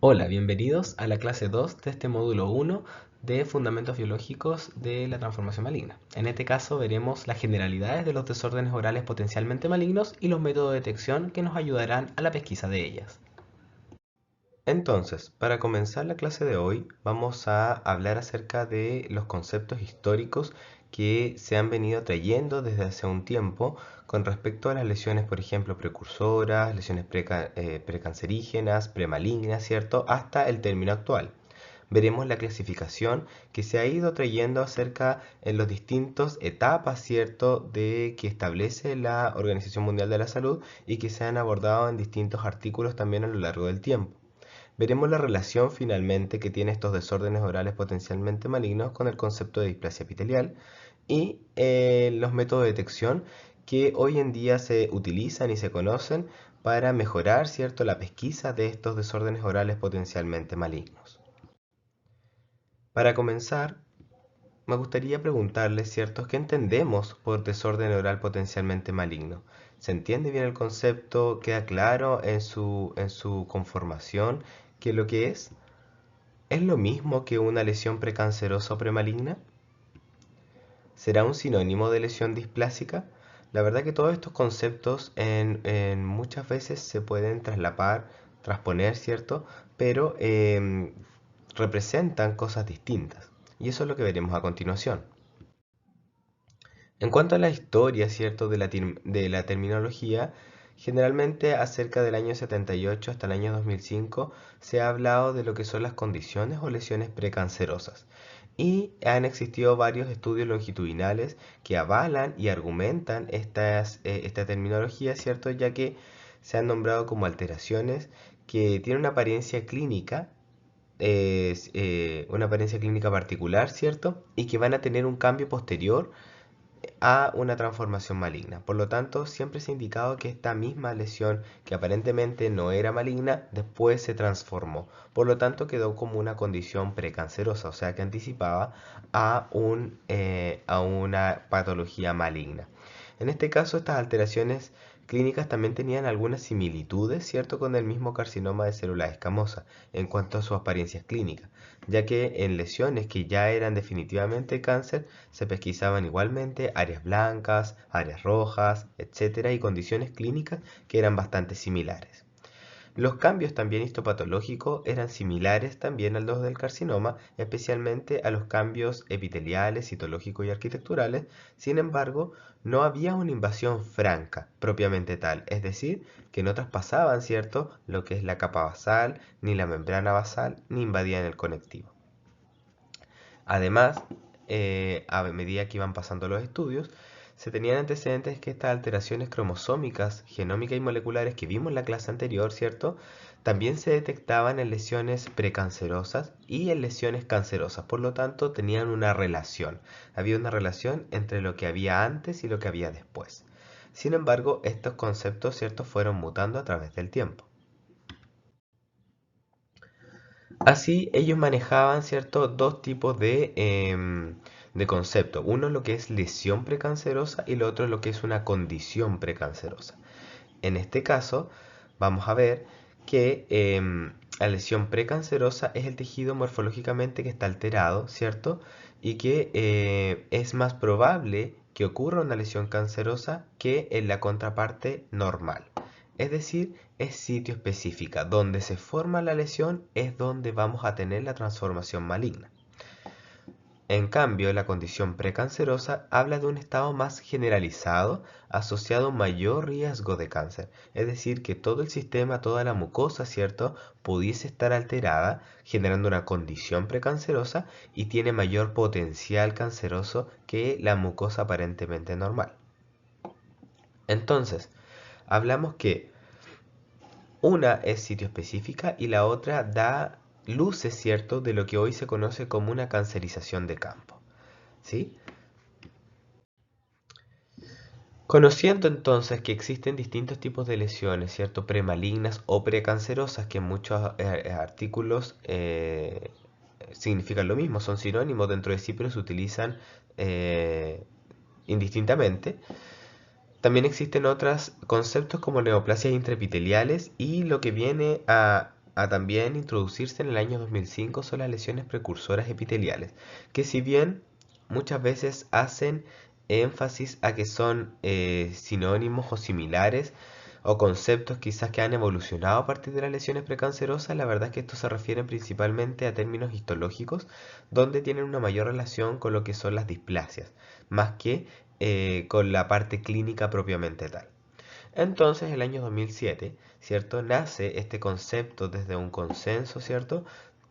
Hola, bienvenidos a la clase 2 de este módulo 1 de Fundamentos Biológicos de la Transformación Maligna. En este caso veremos las generalidades de los desórdenes orales potencialmente malignos y los métodos de detección que nos ayudarán a la pesquisa de ellas. Entonces, para comenzar la clase de hoy, vamos a hablar acerca de los conceptos históricos que se han venido trayendo desde hace un tiempo con respecto a las lesiones, por ejemplo, precursoras, lesiones precancerígenas, premalignas, ¿cierto? Hasta el término actual. Veremos la clasificación que se ha ido trayendo acerca en las distintas etapas, ¿cierto?, de que establece la Organización Mundial de la Salud y que se han abordado en distintos artículos también a lo largo del tiempo. Veremos la relación finalmente que tiene estos desórdenes orales potencialmente malignos con el concepto de displasia epitelial y los métodos de detección que hoy en día se utilizan y se conocen para mejorar, ¿cierto?, la pesquisa de estos desórdenes orales potencialmente malignos. Para comenzar, me gustaría preguntarles, ¿cierto?, ¿qué entendemos por desorden oral potencialmente maligno? ¿Se entiende bien el concepto? ¿Queda claro en su conformación qué es lo que es? ¿Es lo mismo que una lesión precancerosa o premaligna? ¿Será un sinónimo de lesión displásica? La verdad que todos estos conceptos en muchas veces se pueden traslapar, transponer, ¿cierto? Pero representan cosas distintas. Y eso es lo que veremos a continuación. En cuanto a la historia, ¿cierto?, de la terminología, generalmente acerca del año 78 hasta el año 2005 se ha hablado de lo que son las condiciones o lesiones precancerosas. Y han existido varios estudios longitudinales que avalan y argumentan esta terminología, ¿cierto?, ya que se han nombrado como alteraciones que tienen una apariencia clínica particular, ¿cierto? Y que van a tener un cambio posterior a una transformación maligna. Por lo tanto, siempre se ha indicado que esta misma lesión, que aparentemente no era maligna, después se transformó. Por lo tanto, quedó como una condición precancerosa, o sea que anticipaba a una patología maligna. En este caso, estas alteraciones clínicas también tenían algunas similitudes, ¿cierto?, con el mismo carcinoma de célula escamosa en cuanto a sus apariencias clínicas, ya que en lesiones que ya eran definitivamente cáncer se pesquisaban igualmente áreas blancas, áreas rojas, etcétera, y condiciones clínicas que eran bastante similares. Los cambios también histopatológicos eran similares también a los del carcinoma, especialmente a los cambios epiteliales, citológicos y arquitecturales. Sin embargo, no había una invasión franca, propiamente tal, es decir, que no traspasaban, ¿cierto?, lo que es la capa basal, ni la membrana basal, ni invadían el conectivo. Además, a medida que iban pasando los estudios, se tenían antecedentes que estas alteraciones cromosómicas, genómicas y moleculares que vimos en la clase anterior, ¿cierto?, también se detectaban en lesiones precancerosas y en lesiones cancerosas. Por lo tanto, tenían una relación. Había una relación entre lo que había antes y lo que había después. Sin embargo, estos conceptos, ¿cierto?, fueron mutando a través del tiempo. Así, ellos manejaban, ¿cierto?, dos tipos de concepto. Uno lo que es lesión precancerosa y lo otro lo que es una condición precancerosa. En este caso, vamos a ver que la lesión precancerosa es el tejido morfológicamente que está alterado, ¿cierto? Y que es más probable que ocurra una lesión cancerosa que en la contraparte normal. Es decir, es sitio específica. Donde se forma la lesión es donde vamos a tener la transformación maligna. En cambio, la condición precancerosa habla de un estado más generalizado asociado a un mayor riesgo de cáncer. Es decir, que todo el sistema, toda la mucosa, ¿cierto?, pudiese estar alterada, generando una condición precancerosa y tiene mayor potencial canceroso que la mucosa aparentemente normal. Entonces, hablamos que una es sitio específica y la otra da luces, ¿cierto?, de lo que hoy se conoce como una cancerización de campo. ¿Sí? Conociendo entonces que existen distintos tipos de lesiones, ¿cierto?, premalignas o precancerosas, que en muchos artículos significan lo mismo, son sinónimos dentro de sí, pero se utilizan eh, indistintamente. También existen otros conceptos como neoplasias intraepiteliales y lo que viene a a también introducirse en el año 2005 son las lesiones precursoras epiteliales, que si bien muchas veces hacen énfasis a que son sinónimos o similares o conceptos quizás que han evolucionado a partir de las lesiones precancerosas, la verdad es que estos se refieren principalmente a términos histológicos, donde tienen una mayor relación con lo que son las displasias, más que con la parte clínica propiamente tal. Entonces, el año 2007, ¿cierto? Nace este concepto desde un consenso, ¿cierto?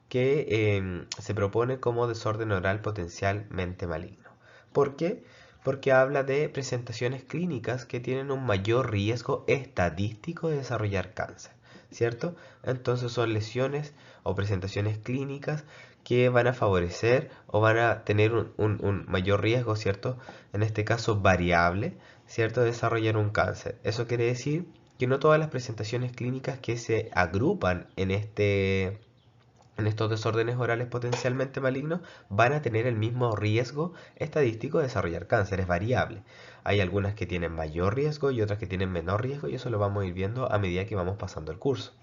Que se propone como desorden oral potencialmente maligno. ¿Por qué? Porque habla de presentaciones clínicas que tienen un mayor riesgo estadístico de desarrollar cáncer, ¿cierto? Entonces son lesiones o presentaciones clínicas que van a favorecer o van a tener un mayor riesgo, ¿cierto? En este caso variable, ¿cierto? De desarrollar un cáncer. Eso quiere decir que no todas las presentaciones clínicas que se agrupan en estos desórdenes orales potencialmente malignos van a tener el mismo riesgo estadístico de desarrollar cáncer, es variable. Hay algunas que tienen mayor riesgo y otras que tienen menor riesgo y eso lo vamos a ir viendo a medida que vamos pasando el curso.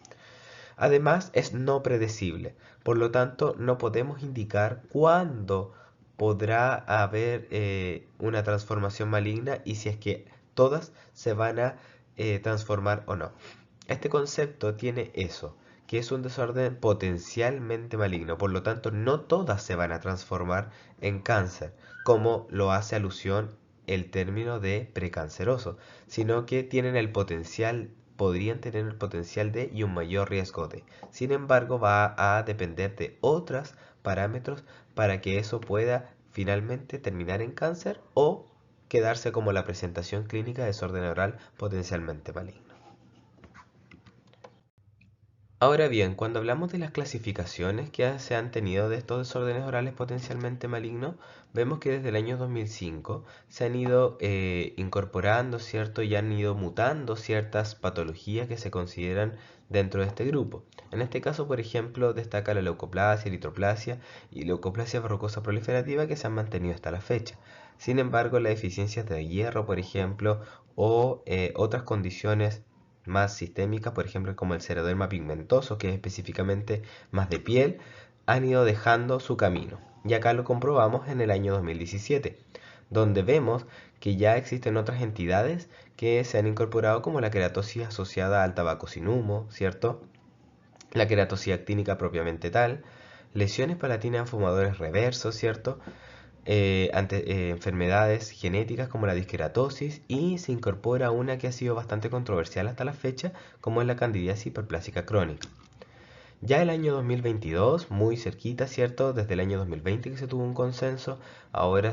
Además, es no predecible, por lo tanto no podemos indicar cuándo podrá haber una transformación maligna y si es que todas se van a transformar o no. Este concepto tiene eso, que es un desorden potencialmente maligno, por lo tanto no todas se van a transformar en cáncer, como lo hace alusión el término de precanceroso, sino que tienen el potencial, podrían tener el potencial de y un mayor riesgo de. Sin embargo, va a depender de otros parámetros para que eso pueda finalmente terminar en cáncer o quedarse como la presentación clínica de desorden oral potencialmente maligno. Ahora bien, cuando hablamos de las clasificaciones que se han tenido de estos desórdenes orales potencialmente malignos, vemos que desde el año 2005 se han ido incorporando, ¿cierto? Y han ido mutando ciertas patologías que se consideran dentro de este grupo. En este caso, por ejemplo, destaca la leucoplasia, eritroplasia y leucoplasia verrucosa proliferativa que se han mantenido hasta la fecha. Sin embargo, las deficiencias de hierro, por ejemplo, o otras condiciones más sistémicas, por ejemplo, como el xeroderma pigmentoso, que es específicamente más de piel, han ido dejando su camino. Y acá lo comprobamos en el año 2017, donde vemos que ya existen otras entidades que se han incorporado como la queratosis asociada al tabaco sin humo, ¿cierto? La queratosis actínica propiamente tal, lesiones palatinas en fumadores reversos, ¿cierto? Enfermedades genéticas como la disqueratosis y se incorpora una que ha sido bastante controversial hasta la fecha, como es la candidiasis hiperplásica crónica. Ya el año 2022, muy cerquita, ¿cierto? Desde el año 2020 que se tuvo un consenso, ahora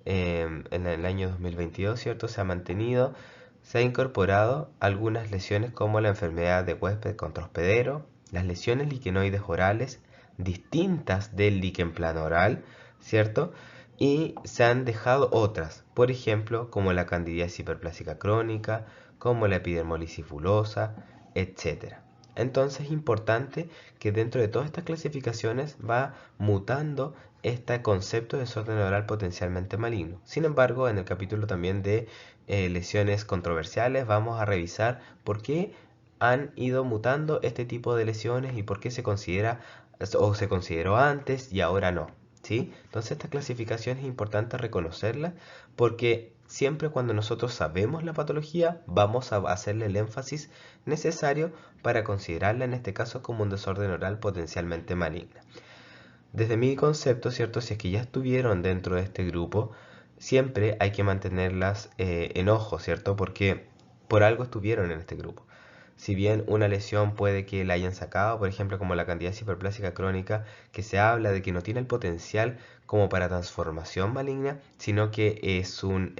en el año 2022, ¿cierto? Se ha mantenido, se ha incorporado algunas lesiones como la enfermedad de Huésped contra hospedero, las lesiones liquenoides orales distintas del líquen plano oral, ¿cierto? Y se han dejado otras, por ejemplo, como la candidiasis hiperplásica crónica, como la epidermolisis bulosa, etcétera. Entonces es importante que dentro de todas estas clasificaciones va mutando este concepto de desorden oral potencialmente maligno. Sin embargo, en el capítulo también de lesiones controversiales vamos a revisar por qué han ido mutando este tipo de lesiones y por qué se considera o se consideró antes y ahora no. ¿Sí? Entonces esta clasificación es importante reconocerla porque siempre cuando nosotros sabemos la patología vamos a hacerle el énfasis necesario para considerarla en este caso como un desorden oral potencialmente maligno. Desde mi concepto, ¿cierto? Si es que ya estuvieron dentro de este grupo, siempre hay que mantenerlas en ojo, ¿cierto? Porque por algo estuvieron en este grupo. Si bien una lesión puede que la hayan sacado, por ejemplo, como la candidiasis hiperplásica crónica, que se habla de que no tiene el potencial como para transformación maligna, sino que es un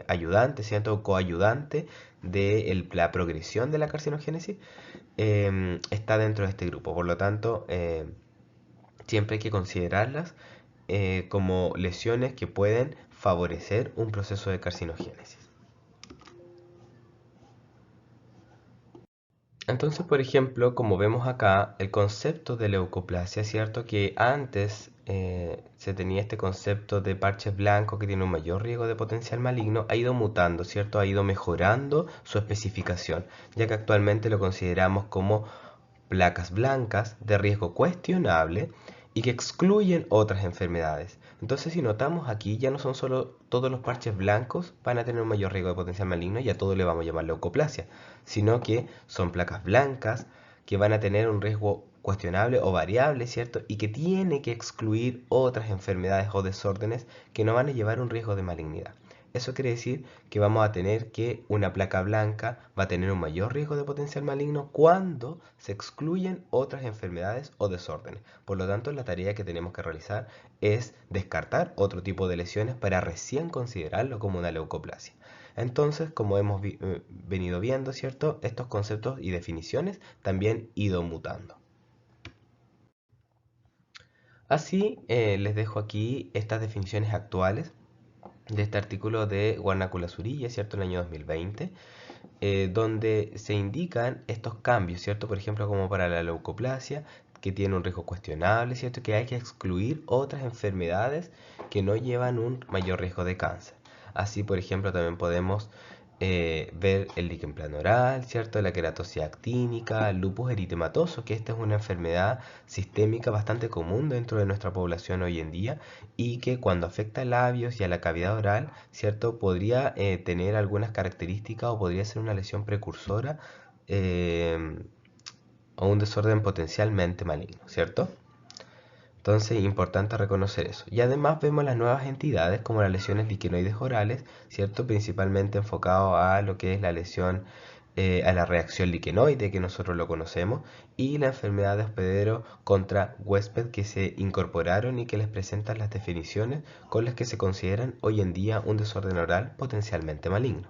ayudante, ¿cierto? O coayudante de la progresión de la carcinogénesis, está dentro de este grupo. Por lo tanto, siempre hay que considerarlas como lesiones que pueden favorecer un proceso de carcinogénesis. Entonces, por ejemplo, como vemos acá, el concepto de leucoplasia, ¿cierto? Que antes se tenía este concepto de parches blancos que tiene un mayor riesgo de potencial maligno, ha ido mutando, ¿cierto? Ha ido mejorando su especificación, ya que actualmente lo consideramos como placas blancas de riesgo cuestionable y que excluyen otras enfermedades. Entonces, si notamos aquí, ya no son solo todos los parches blancos van a tener un mayor riesgo de potencial maligno y a todo le vamos a llamar leucoplasia, sino que son placas blancas que van a tener un riesgo cuestionable o variable, ¿cierto? Y que tiene que excluir otras enfermedades o desórdenes que no van a llevar un riesgo de malignidad. Eso quiere decir que vamos a tener que una placa blanca va a tener un mayor riesgo de potencial maligno cuando se excluyen otras enfermedades o desórdenes. Por lo tanto, la tarea que tenemos que realizar es descartar otro tipo de lesiones para recién considerarlo como una leucoplasia. Entonces, como hemos venido viendo, ¿cierto? Estos conceptos y definiciones también ido mutando. Así, les dejo aquí estas definiciones actuales de este artículo de Guarnácula Zurilla, ¿cierto? En el año 2020, donde se indican estos cambios, ¿cierto? Por ejemplo, como para la leucoplasia, que tiene un riesgo cuestionable, ¿cierto? Que hay que excluir otras enfermedades que no llevan un mayor riesgo de cáncer. Así, por ejemplo, también podemos ver el líquen planoral, ¿cierto? La queratosis actínica, el lupus eritematoso, que esta es una enfermedad sistémica bastante común dentro de nuestra población hoy en día y que cuando afecta a labios y a la cavidad oral, ¿cierto? Podría tener algunas características o podría ser una lesión precursora o un desorden potencialmente maligno, ¿cierto? Entonces, importante reconocer eso. Y además vemos las nuevas entidades como las lesiones liquenoides orales, ¿cierto? Principalmente enfocado a lo que es la lesión, a la reacción liquenoide, que nosotros lo conocemos, y la enfermedad de hospedero contra huésped que se incorporaron y que les presentan las definiciones con las que se consideran hoy en día un desorden oral potencialmente maligno.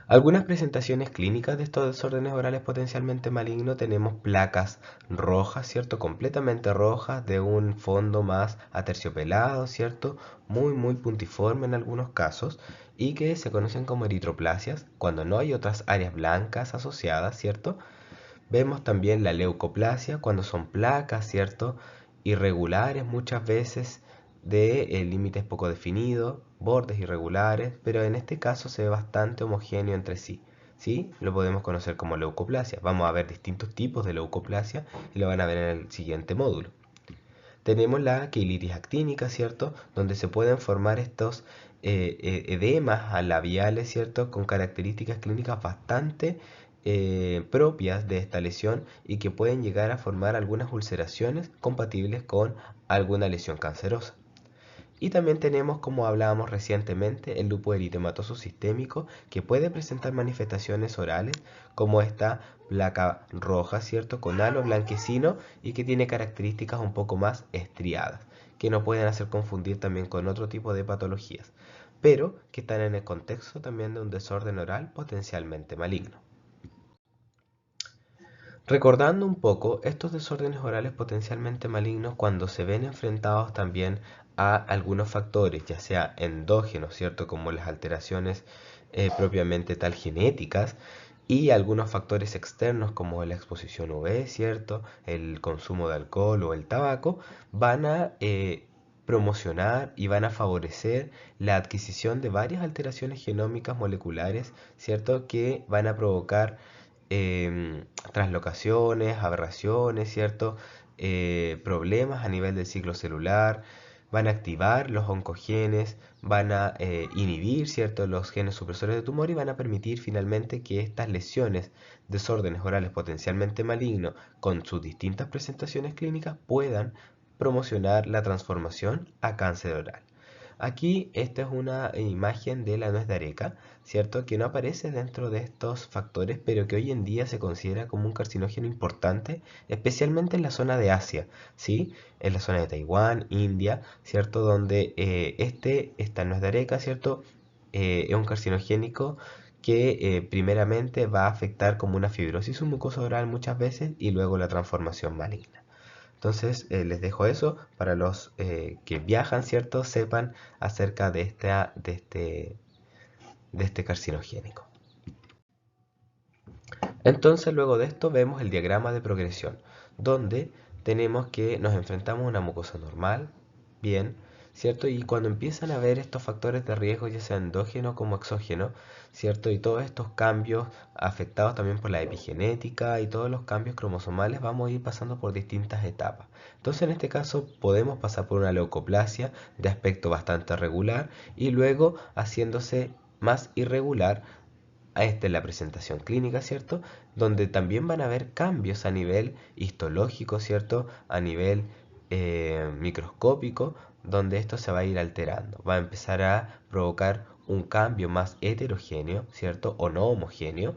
Algunas presentaciones clínicas de estos desórdenes orales potencialmente malignos tenemos placas rojas, ¿cierto? Completamente rojas, de un fondo más aterciopelado, ¿cierto? Muy puntiforme en algunos casos y que se conocen como eritroplasias cuando no hay otras áreas blancas asociadas, ¿cierto? Vemos también la leucoplasia cuando son placas, ¿cierto? Irregulares muchas veces de límites poco definidos, bordes irregulares, pero en este caso se ve bastante homogéneo entre sí. ¿Sí? Lo podemos conocer como leucoplasia. Vamos a ver distintos tipos de leucoplasia y lo van a ver en el siguiente módulo. Tenemos la queilitis actínica, ¿cierto? Donde se pueden formar estos edemas labiales, ¿cierto? Con características clínicas bastante propias de esta lesión y que pueden llegar a formar algunas ulceraciones compatibles con alguna lesión cancerosa. Y también tenemos, como hablábamos recientemente, el lupus eritematoso sistémico que puede presentar manifestaciones orales como esta placa roja, ¿cierto? Con halo blanquecino y que tiene características un poco más estriadas, que no pueden hacer confundir también con otro tipo de patologías, pero que están en el contexto también de un desorden oral potencialmente maligno. Recordando un poco, estos desórdenes orales potencialmente malignos cuando se ven enfrentados también a algunos factores, ya sea endógenos, ¿cierto? Como las alteraciones propiamente tal genéticas y algunos factores externos como la exposición UV, ¿cierto? El consumo de alcohol o el tabaco, van a promocionar y van a favorecer la adquisición de varias alteraciones genómicas moleculares, ¿cierto? Que van a provocar translocaciones, aberraciones, ¿cierto? Problemas a nivel del ciclo celular, van a activar los oncogenes, van a inhibir, ¿cierto? Los genes supresores de tumor y van a permitir finalmente que estas lesiones, desórdenes orales potencialmente malignos, con sus distintas presentaciones clínicas, puedan promocionar la transformación a cáncer oral. Aquí esta es una imagen de la nuez de areca, ¿cierto? Que no aparece dentro de estos factores, pero que hoy en día se considera como un carcinógeno importante, especialmente en la zona de Asia, ¿sí? En la zona de Taiwán, India, ¿cierto? Donde esta nuez de areca, ¿cierto? Es un carcinogénico que primeramente va a afectar como una fibrosis mucosa oral muchas veces y luego la transformación maligna. Entonces les dejo eso para los que viajan, ¿cierto? Sepan acerca de este carcinogénico. Entonces luego de esto vemos el diagrama de progresión, donde tenemos que nos enfrentamos a una mucosa normal, bien, ¿cierto? Y cuando empiezan a ver estos factores de riesgo, ya sea endógeno como exógeno, ¿cierto? Y todos estos cambios afectados también por la epigenética y todos los cambios cromosomales, vamos a ir pasando por distintas etapas. Entonces, en este caso, podemos pasar por una leucoplasia de aspecto bastante regular y luego haciéndose más irregular a la presentación clínica, ¿cierto? Donde también van a haber cambios a nivel histológico, ¿cierto? A nivel microscópico, donde esto se va a ir alterando. Va a empezar a provocar un cambio más heterogéneo, ¿cierto? O no homogéneo,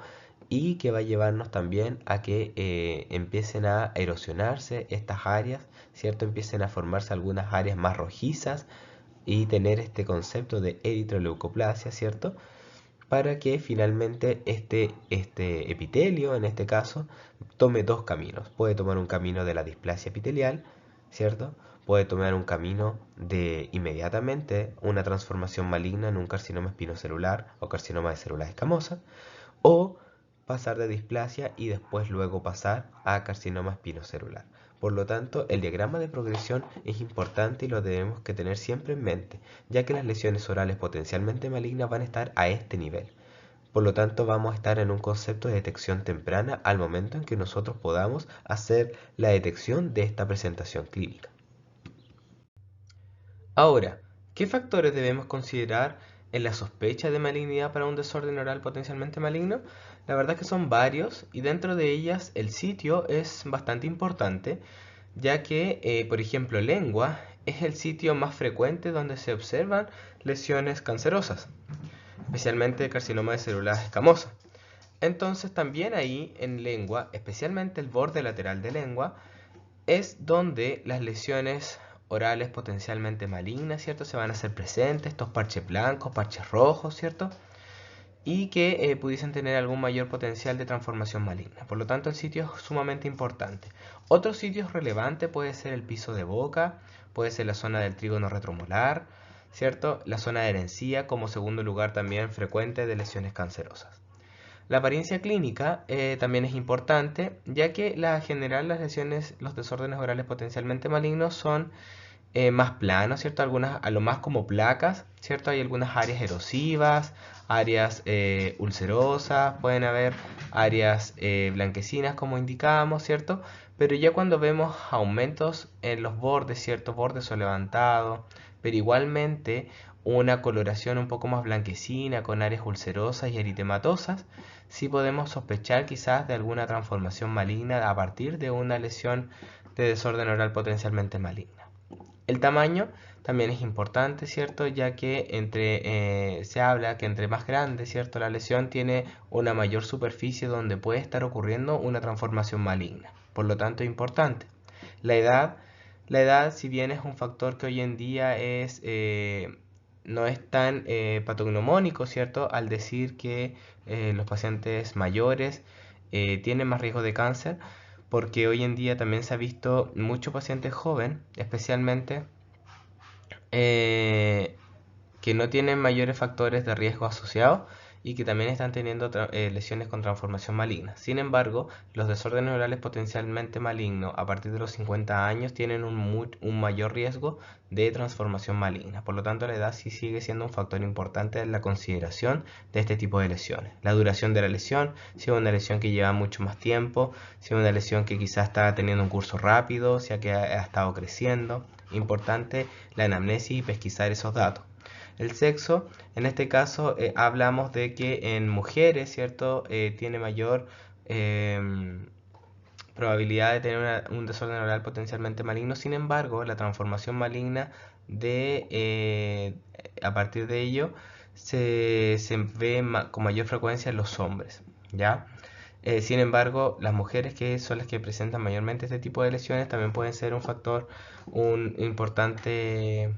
y que va a llevarnos también a que empiecen a erosionarse estas áreas, ¿cierto? Empiecen a formarse algunas áreas más rojizas y tener este concepto de eritroleucoplasia, ¿cierto? Para que finalmente este epitelio, en este caso, tome dos caminos. Puede tomar un camino de la displasia epitelial, ¿cierto? Puede tomar un camino de inmediatamente una transformación maligna en un carcinoma espinocelular o carcinoma de células escamosas, o pasar de displasia y después luego pasar a carcinoma espinocelular. Por lo tanto, el diagrama de progresión es importante y lo debemos que tener siempre en mente, ya que las lesiones orales potencialmente malignas van a estar a este nivel. Por lo tanto, vamos a estar en un concepto de detección temprana al momento en que nosotros podamos hacer la detección de esta presentación clínica. Ahora, ¿qué factores debemos considerar en la sospecha de malignidad para un desorden oral potencialmente maligno? La verdad es que son varios y dentro de ellas el sitio es bastante importante, ya que, por ejemplo, lengua es el sitio más frecuente donde se observan lesiones cancerosas, especialmente carcinoma de células escamosas. Entonces también ahí en lengua, especialmente el borde lateral de lengua, es donde las lesiones orales potencialmente malignas, ¿cierto? Se van a hacer presentes, estos parches blancos, parches rojos, ¿cierto? Y que pudiesen tener algún mayor potencial de transformación maligna. Por lo tanto, el sitio es sumamente importante. Otros sitios relevantes puede ser el piso de boca, puede ser la zona del trígono retromolar, ¿cierto? La zona de la encía como segundo lugar también frecuente de lesiones cancerosas. La apariencia clínica también es importante, ya que general las lesiones, los desórdenes orales potencialmente malignos son más planos, ¿cierto? Algunas a lo más como placas, ¿cierto? Hay algunas áreas erosivas, áreas ulcerosas, pueden haber áreas blanquecinas como indicábamos, ¿cierto? Pero ya cuando vemos aumentos en los bordes, ¿cierto? Bordes o levantados, pero igualmente una coloración un poco más blanquecina con áreas ulcerosas y eritematosas, sí podemos sospechar quizás de alguna transformación maligna a partir de una lesión de desorden oral potencialmente maligna. El tamaño también es importante, ¿cierto? Ya que se habla que entre más grande, ¿cierto? La lesión tiene una mayor superficie donde puede estar ocurriendo una transformación maligna. Por lo tanto, es importante. La edad, la edad, si bien es un factor que hoy en día no es tan patognomónico, ¿cierto? Al decir que los pacientes mayores tienen más riesgo de cáncer, porque hoy en día también se ha visto mucho paciente joven, especialmente eh, que no tienen mayores factores de riesgo asociados y que también están teniendo lesiones con transformación maligna. Sin embargo, los desórdenes orales potencialmente malignos a partir de los 50 años tienen un mayor riesgo de transformación maligna. Por lo tanto, la edad sí sigue siendo un factor importante en la consideración de este tipo de lesiones. La duración de la lesión, si es una lesión que lleva mucho más tiempo, si es una lesión que quizás está teniendo un curso rápido, si que ha estado creciendo. Importante la anamnesis y pesquisar esos datos. El sexo, en este caso, hablamos de que en mujeres, ¿cierto? Tiene mayor probabilidad de tener un desorden oral potencialmente maligno. Sin embargo, la transformación maligna a partir de ello se ve con mayor frecuencia en los hombres, ¿ya? Sin embargo, las mujeres que son las que presentan mayormente este tipo de lesiones también pueden ser un importante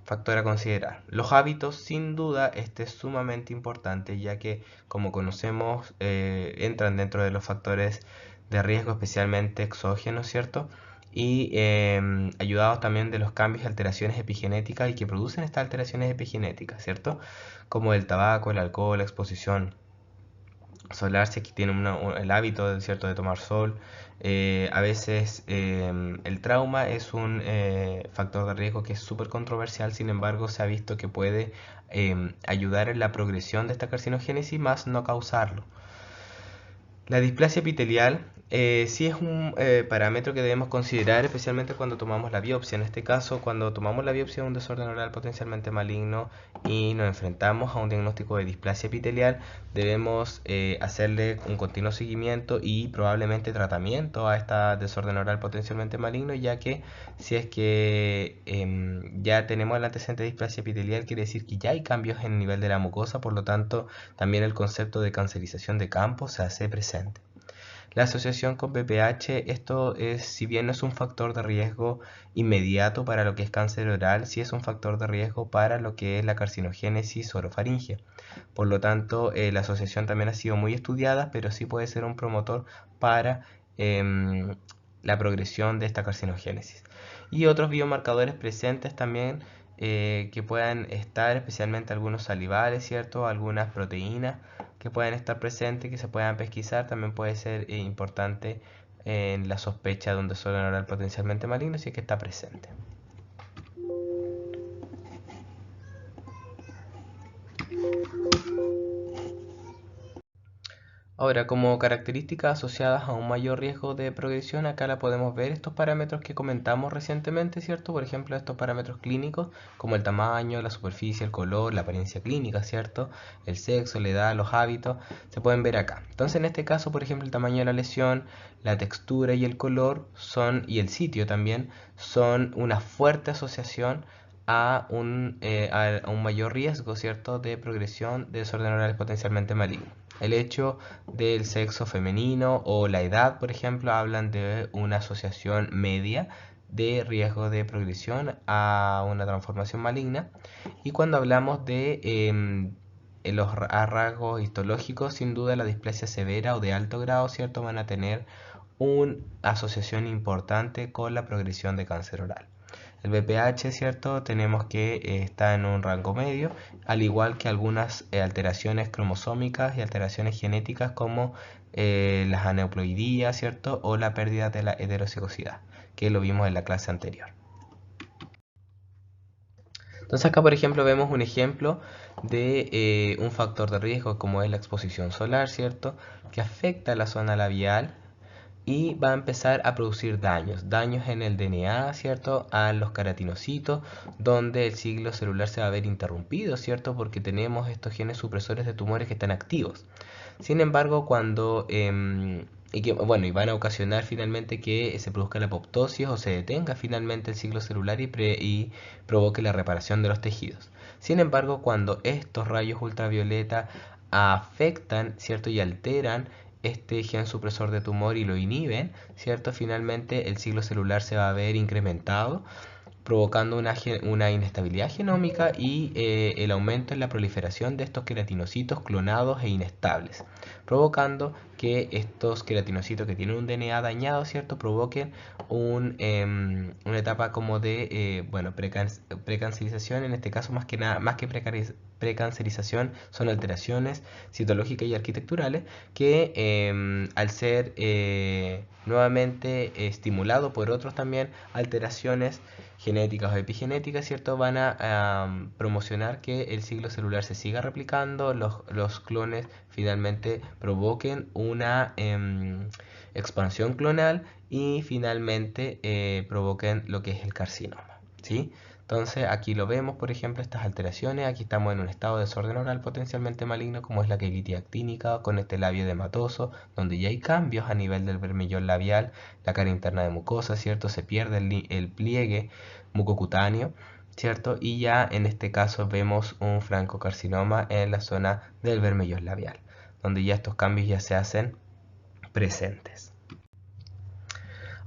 factor a considerar. Los hábitos, sin duda, este es sumamente importante, ya que, como conocemos, entran dentro de los factores de riesgo, especialmente exógenos, ¿cierto? Y ayudados también de los cambios y alteraciones epigenéticas y que producen estas alteraciones epigenéticas, ¿cierto? Como el tabaco, el alcohol, la exposición solar, si aquí tienen el hábito, ¿cierto?, de tomar sol, A veces el trauma es un factor de riesgo que es súper controversial, sin embargo se ha visto que puede ayudar en la progresión de esta carcinogénesis, más no causarlo. La displasia epitelial sí es un parámetro que debemos considerar, especialmente cuando tomamos la biopsia. En este caso, cuando tomamos la biopsia de un desorden oral potencialmente maligno y nos enfrentamos a un diagnóstico de displasia epitelial, debemos hacerle un continuo seguimiento y probablemente tratamiento a este desorden oral potencialmente maligno, ya que si es que ya tenemos el antecedente de displasia epitelial, quiere decir que ya hay cambios en el nivel de la mucosa, por lo tanto, también el concepto de cancerización de campo se hace presente. La asociación con BPH, esto es, si bien no es un factor de riesgo inmediato para lo que es cáncer oral, sí es un factor de riesgo para lo que es la carcinogénesis orofaringea. Por lo tanto, la asociación también ha sido muy estudiada, pero sí puede ser un promotor para la progresión de esta carcinogénesis. Y otros biomarcadores presentes también que puedan estar, especialmente algunos salivales, ¿cierto? Algunas proteínas que puedan estar presentes, que se puedan pesquisar, también puede ser importante en la sospecha de un desorden oral potencialmente maligno si es que está presente. Ahora, como características asociadas a un mayor riesgo de progresión, acá la podemos ver estos parámetros que comentamos recientemente, ¿cierto? Por ejemplo, estos parámetros clínicos, como el tamaño, la superficie, el color, la apariencia clínica, ¿cierto? El sexo, la edad, los hábitos, se pueden ver acá. Entonces, en este caso, por ejemplo, el tamaño de la lesión, la textura y el color y el sitio también, son una fuerte asociación a un mayor riesgo, ¿cierto?, de progresión de desorden oral potencialmente maligno. El hecho del sexo femenino o la edad, por ejemplo, hablan de una asociación media de riesgo de progresión a una transformación maligna. Y cuando hablamos de los rasgos histológicos, sin duda la displasia severa o de alto grado, ¿cierto?, van a tener una asociación importante con la progresión de cáncer oral. El BPH, ¿cierto? Tenemos que está en un rango medio, al igual que algunas alteraciones cromosómicas y alteraciones genéticas como las aneuploidías, ¿cierto? O la pérdida de la heterocigosidad, que lo vimos en la clase anterior. Entonces acá, por ejemplo, vemos un ejemplo de un factor de riesgo como es la exposición solar, ¿cierto? Que afecta la zona labial y va a empezar a producir daños en el DNA, ¿cierto? A los queratinocitos, donde el ciclo celular se va a ver interrumpido, ¿cierto? Porque tenemos estos genes supresores de tumores que están activos. Sin embargo, y van a ocasionar finalmente que se produzca la apoptosis o se detenga finalmente el ciclo celular y provoque la reparación de los tejidos. Sin embargo, cuando estos rayos ultravioleta afectan, ¿cierto? Y alteran este gen supresor de tumor y lo inhiben, ¿cierto? Finalmente el ciclo celular se va a ver incrementado, provocando una inestabilidad genómica y el aumento en la proliferación de estos queratinocitos clonados e inestables, provocando que estos queratinocitos que tienen un DNA dañado, ¿cierto?, provoquen una etapa como de precancerización. En este caso, más que nada, más que precancerización, son alteraciones citológicas y arquitecturales que al ser nuevamente estimulado por otros también alteraciones genéticas o epigenéticas, ¿cierto?, van a promocionar que el ciclo celular se siga replicando, los clones finalmente provoquen una expansión clonal y finalmente provoquen lo que es el carcinoma, ¿sí? Entonces aquí lo vemos, por ejemplo, estas alteraciones. Aquí estamos en un estado de desorden oral potencialmente maligno, como es la quelitis actínica, con este labio edematoso, donde ya hay cambios a nivel del vermellón labial, la cara interna de mucosa, ¿cierto? Se pierde el pliegue mucocutáneo, ¿cierto? Y ya en este caso vemos un francocarcinoma en la zona del vermellón labial, donde ya estos cambios ya se hacen presentes.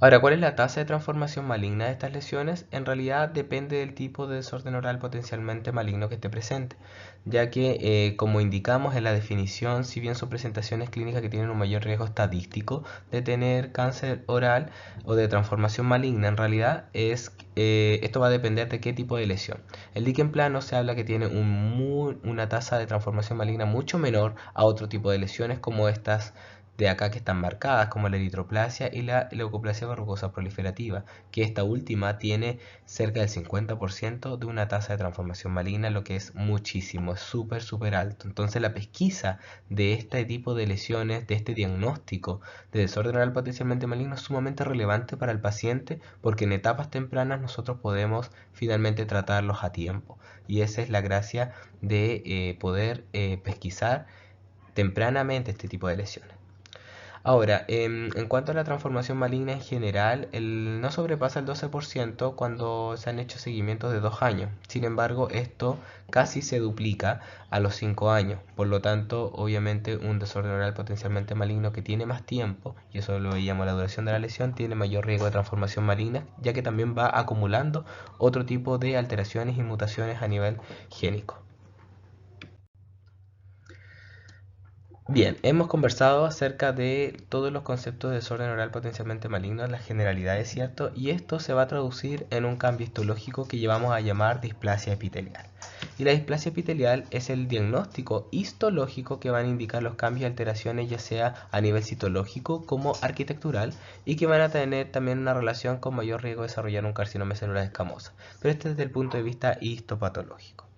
Ahora, ¿cuál es la tasa de transformación maligna de estas lesiones? En realidad depende del tipo de desorden oral potencialmente maligno que esté presente, ya que, como indicamos en la definición, si bien son presentaciones clínicas que tienen un mayor riesgo estadístico de tener cáncer oral o de transformación maligna, en realidad esto va a depender de qué tipo de lesión. El líquen plano se habla que tiene una tasa de transformación maligna mucho menor a otro tipo de lesiones como estas de acá que están marcadas, como la eritroplasia y la leucoplasia verrucosa proliferativa, que esta última tiene cerca del 50% de una tasa de transformación maligna, lo que es muchísimo, es súper alto. Entonces la pesquisa de este tipo de lesiones, de este diagnóstico de desorden oral potencialmente maligno es sumamente relevante para el paciente, porque en etapas tempranas nosotros podemos finalmente tratarlos a tiempo. Y esa es la gracia de poder pesquisar tempranamente este tipo de lesiones. Ahora, en cuanto a la transformación maligna en general, no sobrepasa el 12% cuando se han hecho seguimientos de 2 años. Sin embargo, esto casi se duplica a los 5 años. Por lo tanto, obviamente, un desorden oral potencialmente maligno que tiene más tiempo, y eso lo veíamos la duración de la lesión, tiene mayor riesgo de transformación maligna, ya que también va acumulando otro tipo de alteraciones y mutaciones a nivel génico. Bien, hemos conversado acerca de todos los conceptos de desorden oral potencialmente maligno, las generalidades, ¿cierto? Y esto se va a traducir en un cambio histológico que llevamos a llamar displasia epitelial. Y la displasia epitelial es el diagnóstico histológico que van a indicar los cambios y alteraciones, ya sea a nivel citológico como arquitectural, y que van a tener también una relación con mayor riesgo de desarrollar un carcinoma de células escamosas. Pero este es desde el punto de vista histopatológico.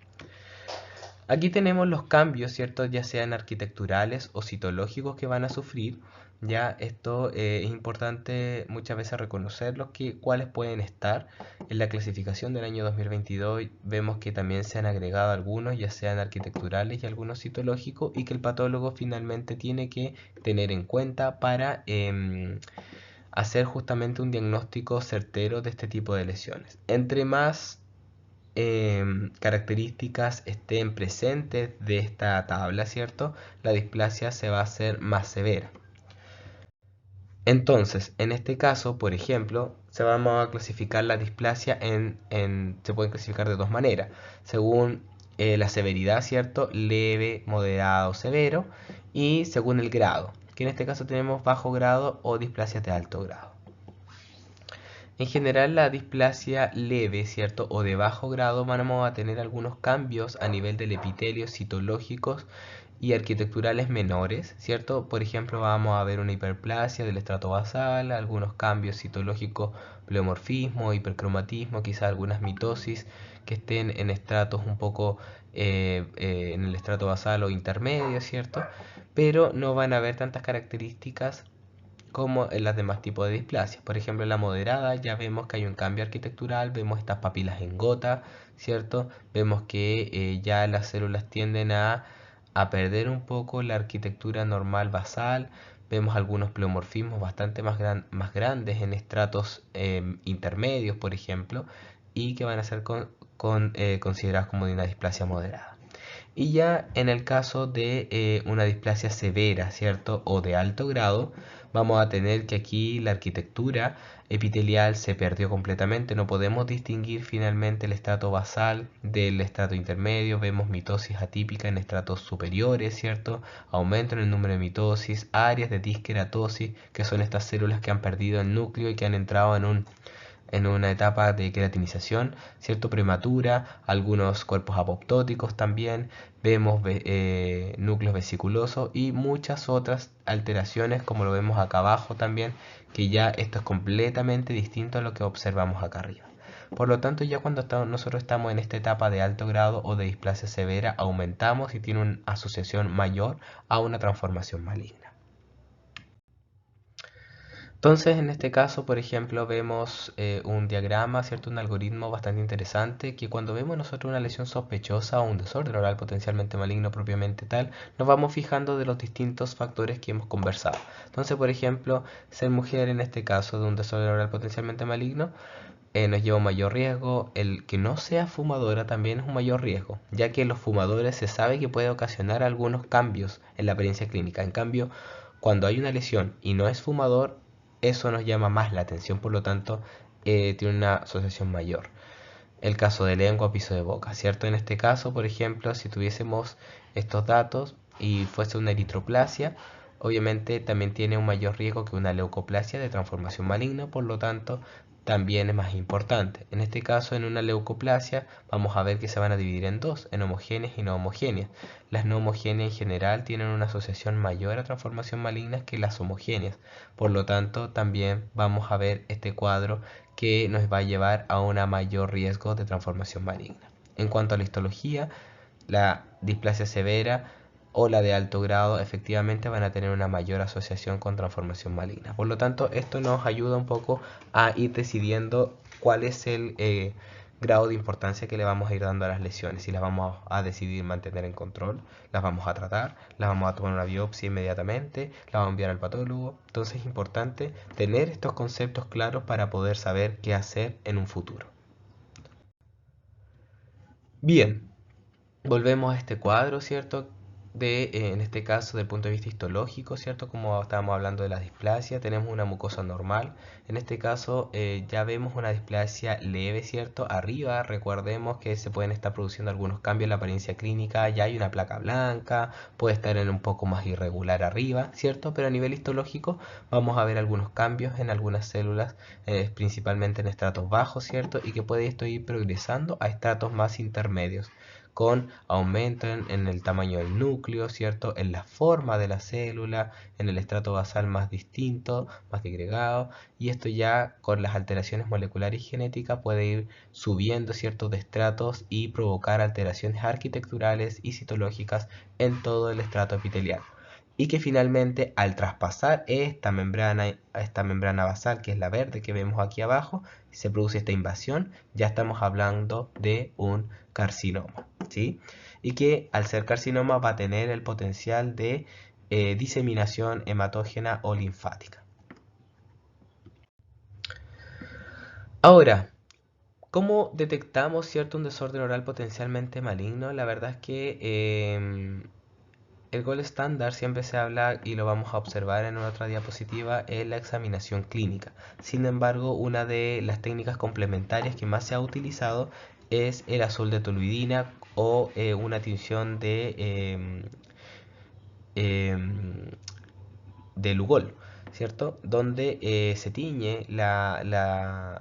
Aquí tenemos los cambios, ¿cierto? Ya sean arquitecturales o citológicos que van a sufrir. Ya esto es importante muchas veces reconocerlos, cuáles pueden estar. En la clasificación del año 2022 vemos que también se han agregado algunos, ya sean arquitecturales y algunos citológicos, y que el patólogo finalmente tiene que tener en cuenta para hacer justamente un diagnóstico certero de este tipo de lesiones. Entre más características estén presentes de esta tabla, ¿cierto? La displasia se va a hacer más severa. Entonces, en este caso, por ejemplo, vamos a clasificar la displasia se pueden clasificar de dos maneras, según la severidad, ¿cierto? Leve, moderado, severo, y según el grado, que en este caso tenemos bajo grado o displasia de alto grado. En general, la displasia leve, ¿cierto? O de bajo grado, vamos a tener algunos cambios a nivel del epitelio citológicos y arquitecturales menores, ¿cierto? Por ejemplo, vamos a ver una hiperplasia del estrato basal, algunos cambios citológicos, pleomorfismo, hipercromatismo, quizás algunas mitosis que estén en estratos un poco en el estrato basal o intermedio, ¿cierto? Pero no van a haber tantas características como en las demás tipos de displasias. Por ejemplo, en la moderada ya vemos que hay un cambio arquitectural, vemos estas papilas en gota, ¿cierto? Vemos que ya las células tienden a perder un poco la arquitectura normal basal, vemos algunos pleomorfismos bastante más grandes en estratos intermedios, por ejemplo, y que van a ser considerados como de una displasia moderada. Y ya en el caso de una displasia severa, ¿cierto? O de alto grado, vamos a tener que aquí la arquitectura epitelial se perdió completamente. No podemos distinguir finalmente el estrato basal del estrato intermedio. Vemos mitosis atípica en estratos superiores, ¿cierto? Aumento en el número de mitosis, áreas de disqueratosis, que son estas células que han perdido el núcleo y que han entrado en una etapa de queratinización, ¿cierto? Prematura, algunos cuerpos apoptóticos también, vemos núcleos vesiculosos y muchas otras alteraciones, como lo vemos acá abajo también, que ya esto es completamente distinto a lo que observamos acá arriba. Por lo tanto, ya cuando nosotros estamos en esta etapa de alto grado o de displasia severa, aumentamos y tiene una asociación mayor a una transformación maligna. Entonces, en este caso, por ejemplo, vemos un diagrama, ¿cierto? Un algoritmo bastante interesante que cuando vemos nosotros una lesión sospechosa o un desorden oral potencialmente maligno propiamente tal, nos vamos fijando de los distintos factores que hemos conversado. Entonces, por ejemplo, ser mujer en este caso de un desorden oral potencialmente maligno nos lleva a un mayor riesgo. El que no sea fumadora también es un mayor riesgo, ya que los fumadores se sabe que puede ocasionar algunos cambios en la apariencia clínica. En cambio, cuando hay una lesión y no es fumador, eso nos llama más la atención, por lo tanto, tiene una asociación mayor. El caso de lengua, piso de boca, ¿cierto? En este caso, por ejemplo, si tuviésemos estos datos y fuese una eritroplasia, obviamente también tiene un mayor riesgo que una leucoplasia de transformación maligna, por lo tanto también es más importante. En este caso, en una leucoplasia, vamos a ver que se van a dividir en dos, en homogéneas y no homogéneas. Las no homogéneas en general tienen una asociación mayor a transformación maligna que las homogéneas. Por lo tanto, también vamos a ver este cuadro que nos va a llevar a un mayor riesgo de transformación maligna. En cuanto a la histología, la displasia severa o la de alto grado efectivamente van a tener una mayor asociación con transformación maligna. Por lo tanto, esto nos ayuda un poco a ir decidiendo cuál es el grado de importancia que le vamos a ir dando a las lesiones. Si las vamos a decidir mantener en control, las vamos a tratar, las vamos a tomar una biopsia inmediatamente, las vamos a enviar al patólogo. Entonces es importante tener estos conceptos claros para poder saber qué hacer en un futuro. Bien, volvemos a este cuadro, ¿cierto? En este caso, del punto de vista histológico, ¿cierto? Como estábamos hablando de la displasia, tenemos una mucosa normal. En este caso, ya vemos una displasia leve, ¿cierto? Arriba, recordemos que se pueden estar produciendo algunos cambios en la apariencia clínica. Ya hay una placa blanca, puede estar en un poco más irregular arriba, ¿cierto? Pero a nivel histológico, vamos a ver algunos cambios en algunas células, principalmente en estratos bajos, ¿cierto? Y que puede esto ir progresando a estratos más intermedios, con aumento en el tamaño del núcleo, ¿cierto? En la forma de la célula, en el estrato basal más distinto, más disgregado, y esto ya con las alteraciones moleculares y genéticas puede ir subiendo, ¿cierto?, de estratos y provocar alteraciones arquitecturales y citológicas en todo el estrato epitelial. Y que finalmente, al traspasar esta membrana basal, que es la verde que vemos aquí abajo, se produce esta invasión, ya estamos hablando de un carcinoma, ¿sí? Y que al ser carcinoma va a tener el potencial de diseminación hematógena o linfática. Ahora, ¿cómo detectamos, cierto, un desorden oral potencialmente maligno? La verdad es que el gold estándar siempre se habla, y lo vamos a observar en otra diapositiva, es la examinación clínica. Sin embargo, una de las técnicas complementarias que más se ha utilizado es el azul de toluidina o una tinción de Lugol, ¿cierto? Donde se tiñe la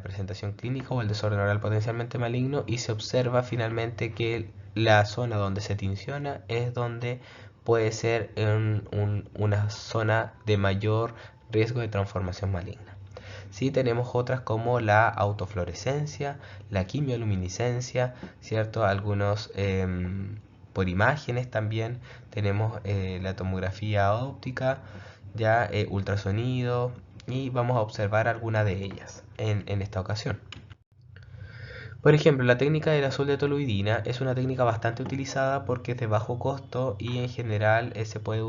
presentación clínica o el desorden oral potencialmente maligno, y se observa finalmente que la zona donde se tinciona es donde puede ser una zona de mayor riesgo de transformación maligna. Sí, tenemos otras como la autofluorescencia, la quimioluminiscencia, ¿cierto? Algunos por imágenes también tenemos la tomografía óptica, ya ultrasonido, y vamos a observar alguna de ellas en esta ocasión. Por ejemplo, la técnica del azul de toluidina es una técnica bastante utilizada porque es de bajo costo y en general se puede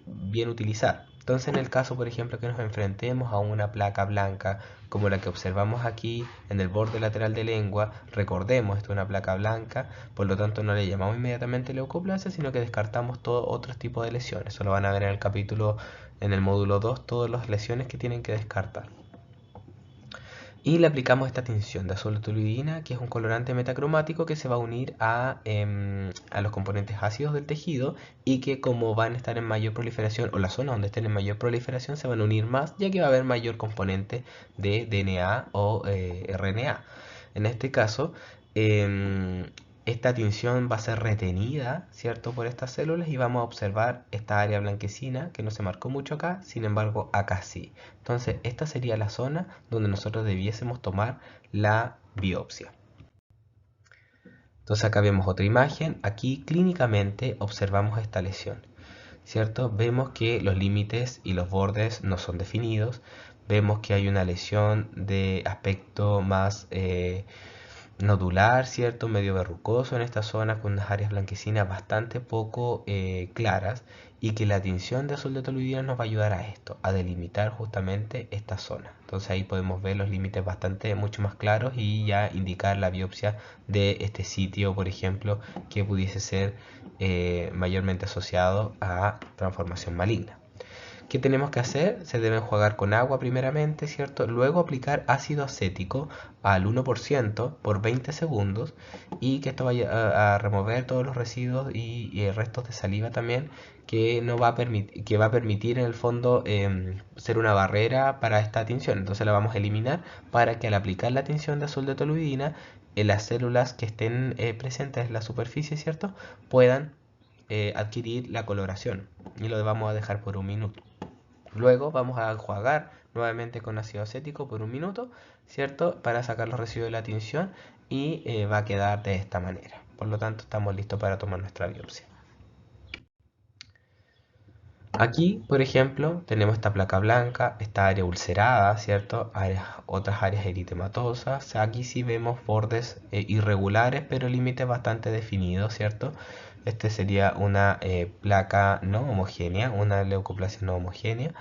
bien utilizar. Entonces, en el caso, por ejemplo, que nos enfrentemos a una placa blanca como la que observamos aquí en el borde lateral de lengua, recordemos, esto es una placa blanca, por lo tanto no le llamamos inmediatamente leucoplasia, sino que descartamos todo otro tipo de lesiones. Eso lo van a ver en el capítulo, en el módulo 2, todas las lesiones que tienen que descartar. Y le aplicamos esta tinción de azul de toluidina, que es un colorante metacromático que se va a unir a los componentes ácidos del tejido, y que, como van a estar en mayor proliferación, o la zona donde estén en mayor proliferación, se van a unir más, ya que va a haber mayor componente de DNA o RNA. En este caso, esta tinción va a ser retenida, ¿cierto?, por estas células, y vamos a observar esta área blanquecina que no se marcó mucho acá, sin embargo acá sí. Entonces esta sería la zona donde nosotros debiésemos tomar la biopsia. Entonces acá vemos otra imagen. Aquí clínicamente observamos esta lesión, ¿cierto? Vemos que los límites y los bordes no son definidos. Vemos que hay una lesión de aspecto más nodular, ¿cierto? Medio verrucoso en esta zona, con unas áreas blanquecinas bastante poco claras, y que la tinción de azul de toluidina nos va a ayudar a esto, a delimitar justamente esta zona. Entonces ahí podemos ver los límites mucho más claros, y ya indicar la biopsia de este sitio, por ejemplo, que pudiese ser mayormente asociado a transformación maligna. ¿Qué tenemos que hacer? Se debe enjuagar con agua primeramente, ¿cierto? Luego aplicar ácido acético al 1% por 20 segundos y que esto vaya a remover todos los residuos y restos de saliva también que, no va a que va a permitir en el fondo ser una barrera para esta tinción. Entonces la vamos a eliminar para que al aplicar la tinción de azul de toluidina, las células que estén presentes en la superficie, ¿cierto? Puedan adquirir la coloración y lo vamos a dejar por un minuto. Luego vamos a enjuagar nuevamente con ácido acético por un minuto, ¿cierto? Para sacar los residuos de la tinción y va a quedar de esta manera. Por lo tanto, estamos listos para tomar nuestra biopsia. Aquí, por ejemplo, tenemos esta placa blanca, esta área ulcerada, ¿cierto? Otras áreas eritematosas. Aquí sí vemos bordes irregulares, pero límites bastante definidos, ¿cierto? Este sería una placa no homogénea, una leucoplasia no homogénea.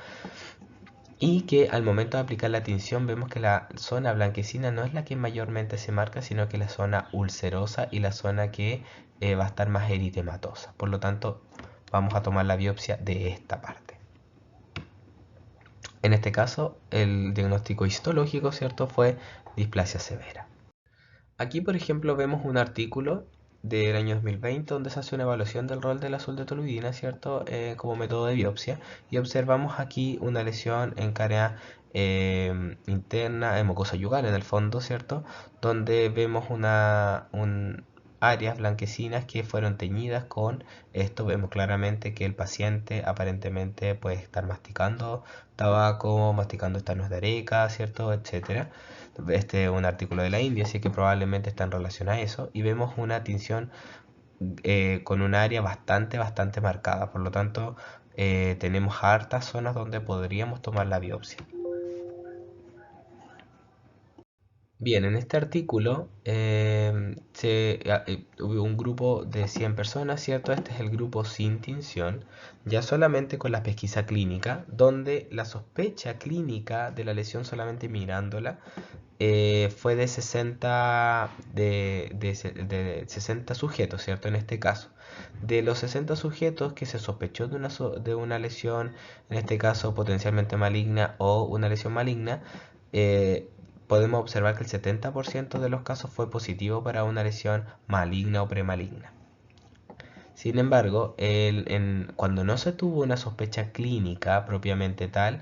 Y que al momento de aplicar la tinción vemos que la zona blanquecina no es la que mayormente se marca, sino que la zona ulcerosa y la zona que va a estar más eritematosa. Por lo tanto, vamos a tomar la biopsia de esta parte. En este caso, el diagnóstico histológico, ¿cierto?, fue displasia severa. Aquí, por ejemplo, vemos un artículo del año 2020 donde se hace una evaluación del rol del azul de toluidina, ¿cierto?, como método de biopsia, y observamos aquí una lesión en área interna, mucosa yugal en el fondo, ¿cierto?, donde vemos áreas blanquecinas que fueron teñidas con esto. Vemos claramente que el paciente aparentemente puede estar masticando tabaco, masticando estanos de areca, ¿cierto?, etcétera. Este es un artículo de la India, así que probablemente está en relación a eso. Y vemos una tinción con un área bastante marcada. Por lo tanto, tenemos hartas zonas donde podríamos tomar la biopsia. Bien, en este artículo hubo un grupo de 100 personas, ¿cierto? Este es el grupo sin tinción, ya solamente con la pesquisa clínica, donde la sospecha clínica de la lesión solamente mirándola fue de 60 sujetos, ¿cierto? En este caso, de los 60 sujetos que se sospechó de una lesión, en este caso potencialmente maligna o una lesión maligna, eh, podemos observar que el 70% de los casos fue positivo para una lesión maligna o premaligna. Sin embargo, cuando no se tuvo una sospecha clínica propiamente tal,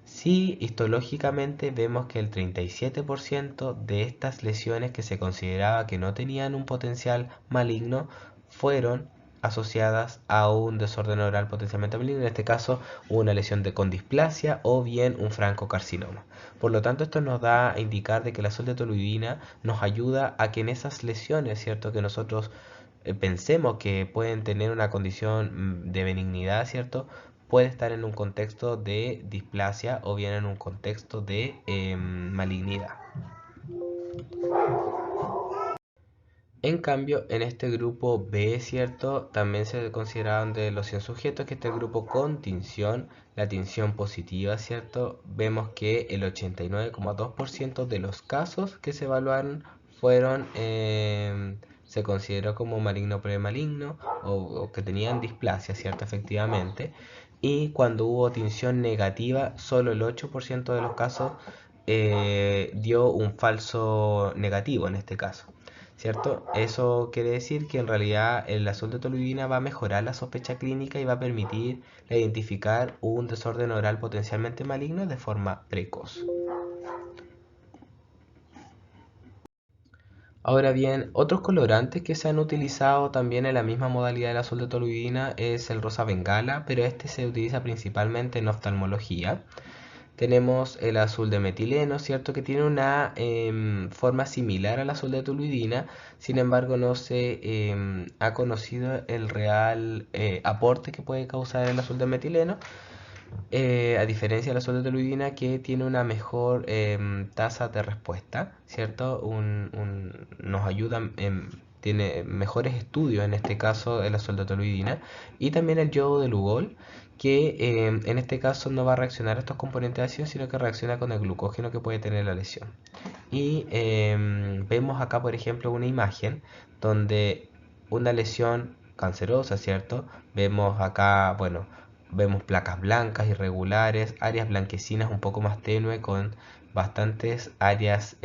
sí, histológicamente vemos que el 37% de estas lesiones que se consideraba que no tenían un potencial maligno fueron asociadas a un desorden oral potencialmente maligno, en este caso una lesión con displasia o bien un francocarcinoma. Por lo tanto, esto nos da a indicar de que la azul de toluidina nos ayuda a que en esas lesiones, ¿cierto?, que nosotros pensemos que pueden tener una condición de benignidad, ¿cierto?, puede estar en un contexto de displasia o bien en un contexto de malignidad. En cambio, en este grupo B, ¿cierto?, también se consideraron de los 100 sujetos que este grupo con tinción, la tinción positiva, ¿cierto?, vemos que el 89,2% de los casos que se evaluaron fueron, se consideró como maligno premaligno o que tenían displasia, ¿cierto?, efectivamente. Y cuando hubo tinción negativa, solo el 8% de los casos dio un falso negativo en este caso, ¿cierto? Eso quiere decir que en realidad el azul de toluidina va a mejorar la sospecha clínica y va a permitir identificar un desorden oral potencialmente maligno de forma precoz. Ahora bien, otros colorantes que se han utilizado también en la misma modalidad del azul de toluidina es el rosa bengala, pero este se utiliza principalmente en oftalmología. Tenemos el azul de metileno, ¿cierto?, que tiene una forma similar al azul de toluidina. Sin embargo, no se ha conocido el real aporte que puede causar el azul de metileno, a diferencia del azul de toluidina, que tiene una mejor tasa de respuesta, ¿cierto? Nos ayuda, tiene mejores estudios en este caso el azul de toluidina, y también el yodo de Lugol, que en este caso no va a reaccionar a estos componentes de acción, sino que reacciona con el glucógeno que puede tener la lesión. Y vemos acá, por ejemplo, una imagen donde una lesión cancerosa, ¿cierto? Vemos acá, bueno, vemos placas blancas irregulares, áreas blanquecinas un poco más tenue con bastantes áreas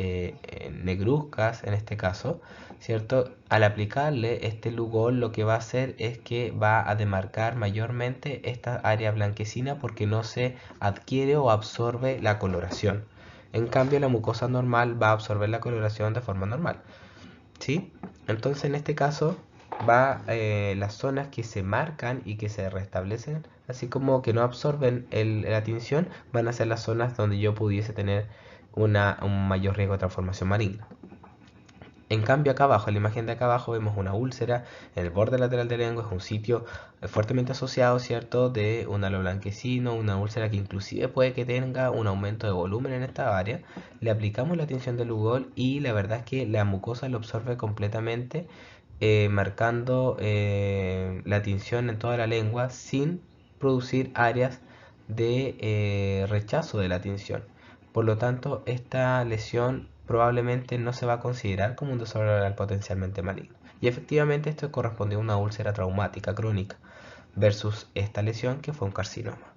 negruzcas en este caso, ¿cierto? Al aplicarle este Lugol lo que va a hacer es que va a demarcar mayormente esta área blanquecina porque no se adquiere o absorbe la coloración. En cambio la mucosa normal va a absorber la coloración de forma normal, ¿sí? Entonces en este caso va las zonas que se marcan y que se restablecen, así como que no absorben la tinción, van a ser las zonas donde yo pudiese tener un mayor riesgo de transformación maligna. En cambio acá abajo, en la imagen de acá abajo vemos una úlcera en el borde lateral de la lengua, es un sitio fuertemente asociado, ¿cierto?, de un halo blanquecino, una úlcera que inclusive puede que tenga un aumento de volumen en esta área. Le aplicamos la tinción de Lugol y la verdad es que la mucosa lo absorbe completamente, marcando la tinción en toda la lengua sin producir áreas de rechazo de la tinción. Por lo tanto, esta lesión probablemente no se va a considerar como un desorden oral potencialmente maligno. Y efectivamente esto correspondió a una úlcera traumática crónica versus esta lesión que fue un carcinoma.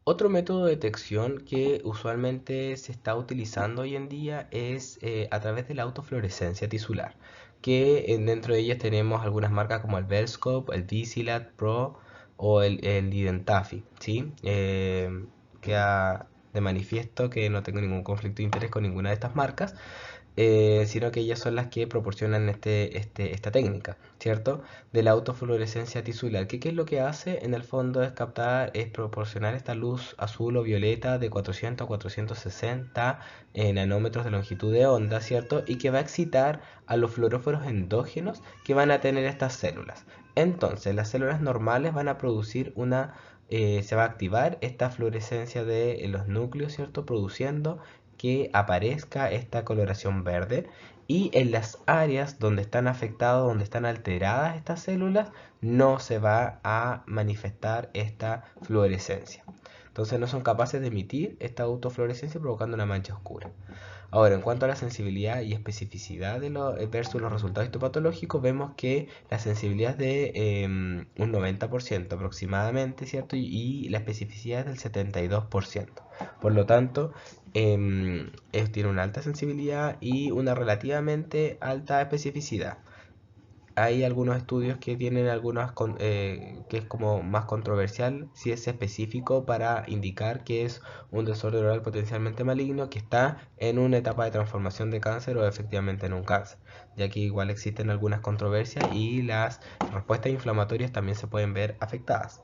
Otro método de detección que usualmente se está utilizando hoy en día es a través de la autofluorescencia tisular, que dentro de ellas tenemos algunas marcas como el Velscope, el Visilat Pro o el Identafi, ¿sí? Queda de manifiesto que no tengo ningún conflicto de interés con ninguna de estas marcas, sino que ellas son las que proporcionan esta técnica, ¿cierto? De la autofluorescencia tisular. ¿Qué es lo que hace? En el fondo es proporcionar esta luz azul o violeta de 400 a 460 nanómetros de longitud de onda, ¿cierto? Y que va a excitar a los fluoróforos endógenos que van a tener estas células. Entonces, las células normales van a producir se va a activar esta fluorescencia de los núcleos, ¿cierto? Produciendo que aparezca esta coloración verde, y en las áreas donde están afectadas, donde están alteradas estas células, no se va a manifestar esta fluorescencia. Entonces no son capaces de emitir esta autofluorescencia provocando una mancha oscura. Ahora, en cuanto a la sensibilidad y especificidad versus los resultados histopatológicos, vemos que la sensibilidad es de un 90% aproximadamente, ¿cierto? Y la especificidad es del 72%. Por lo tanto, tiene una alta sensibilidad y una relativamente alta especificidad. Hay algunos estudios que tienen que es como más controversial si es específico para indicar que es un desorden oral potencialmente maligno que está en una etapa de transformación de cáncer o efectivamente en un cáncer, ya que igual existen algunas controversias y las respuestas inflamatorias también se pueden ver afectadas.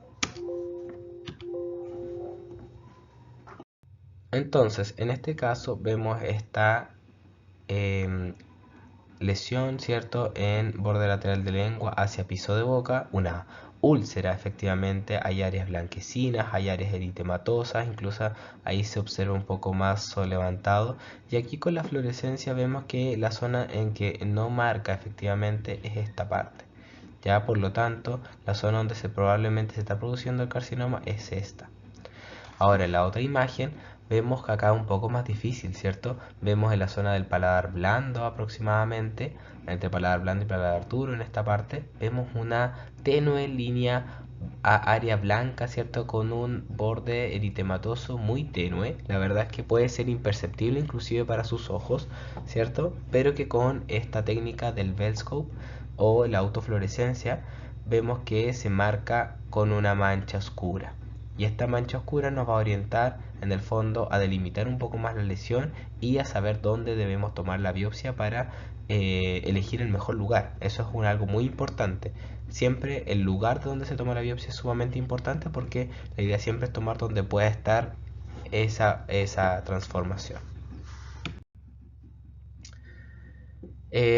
Entonces, en este caso vemos esta em, lesión, ¿cierto?, en borde lateral de lengua hacia piso de boca, una úlcera, efectivamente, hay áreas blanquecinas, hay áreas eritematosas, incluso ahí se observa un poco más levantado, y aquí con la fluorescencia vemos que la zona en que no marca efectivamente es esta parte. Ya, por lo tanto, la zona donde probablemente se está produciendo el carcinoma es esta. Ahora en la otra imagen vemos que acá es un poco más difícil, ¿cierto? Vemos en la zona del paladar blando aproximadamente, entre paladar blando y paladar duro en esta parte, vemos una tenue línea a área blanca, ¿cierto? Con un borde eritematoso muy tenue. La verdad es que puede ser imperceptible inclusive para sus ojos, ¿cierto? Pero que con esta técnica del Velscope o la autofluorescencia vemos que se marca con una mancha oscura. Y esta mancha oscura nos va a orientar en el fondo a delimitar un poco más la lesión y a saber dónde debemos tomar la biopsia para elegir el mejor lugar. Eso es algo muy importante. Siempre el lugar donde se toma la biopsia es sumamente importante porque la idea siempre es tomar donde pueda estar esa transformación.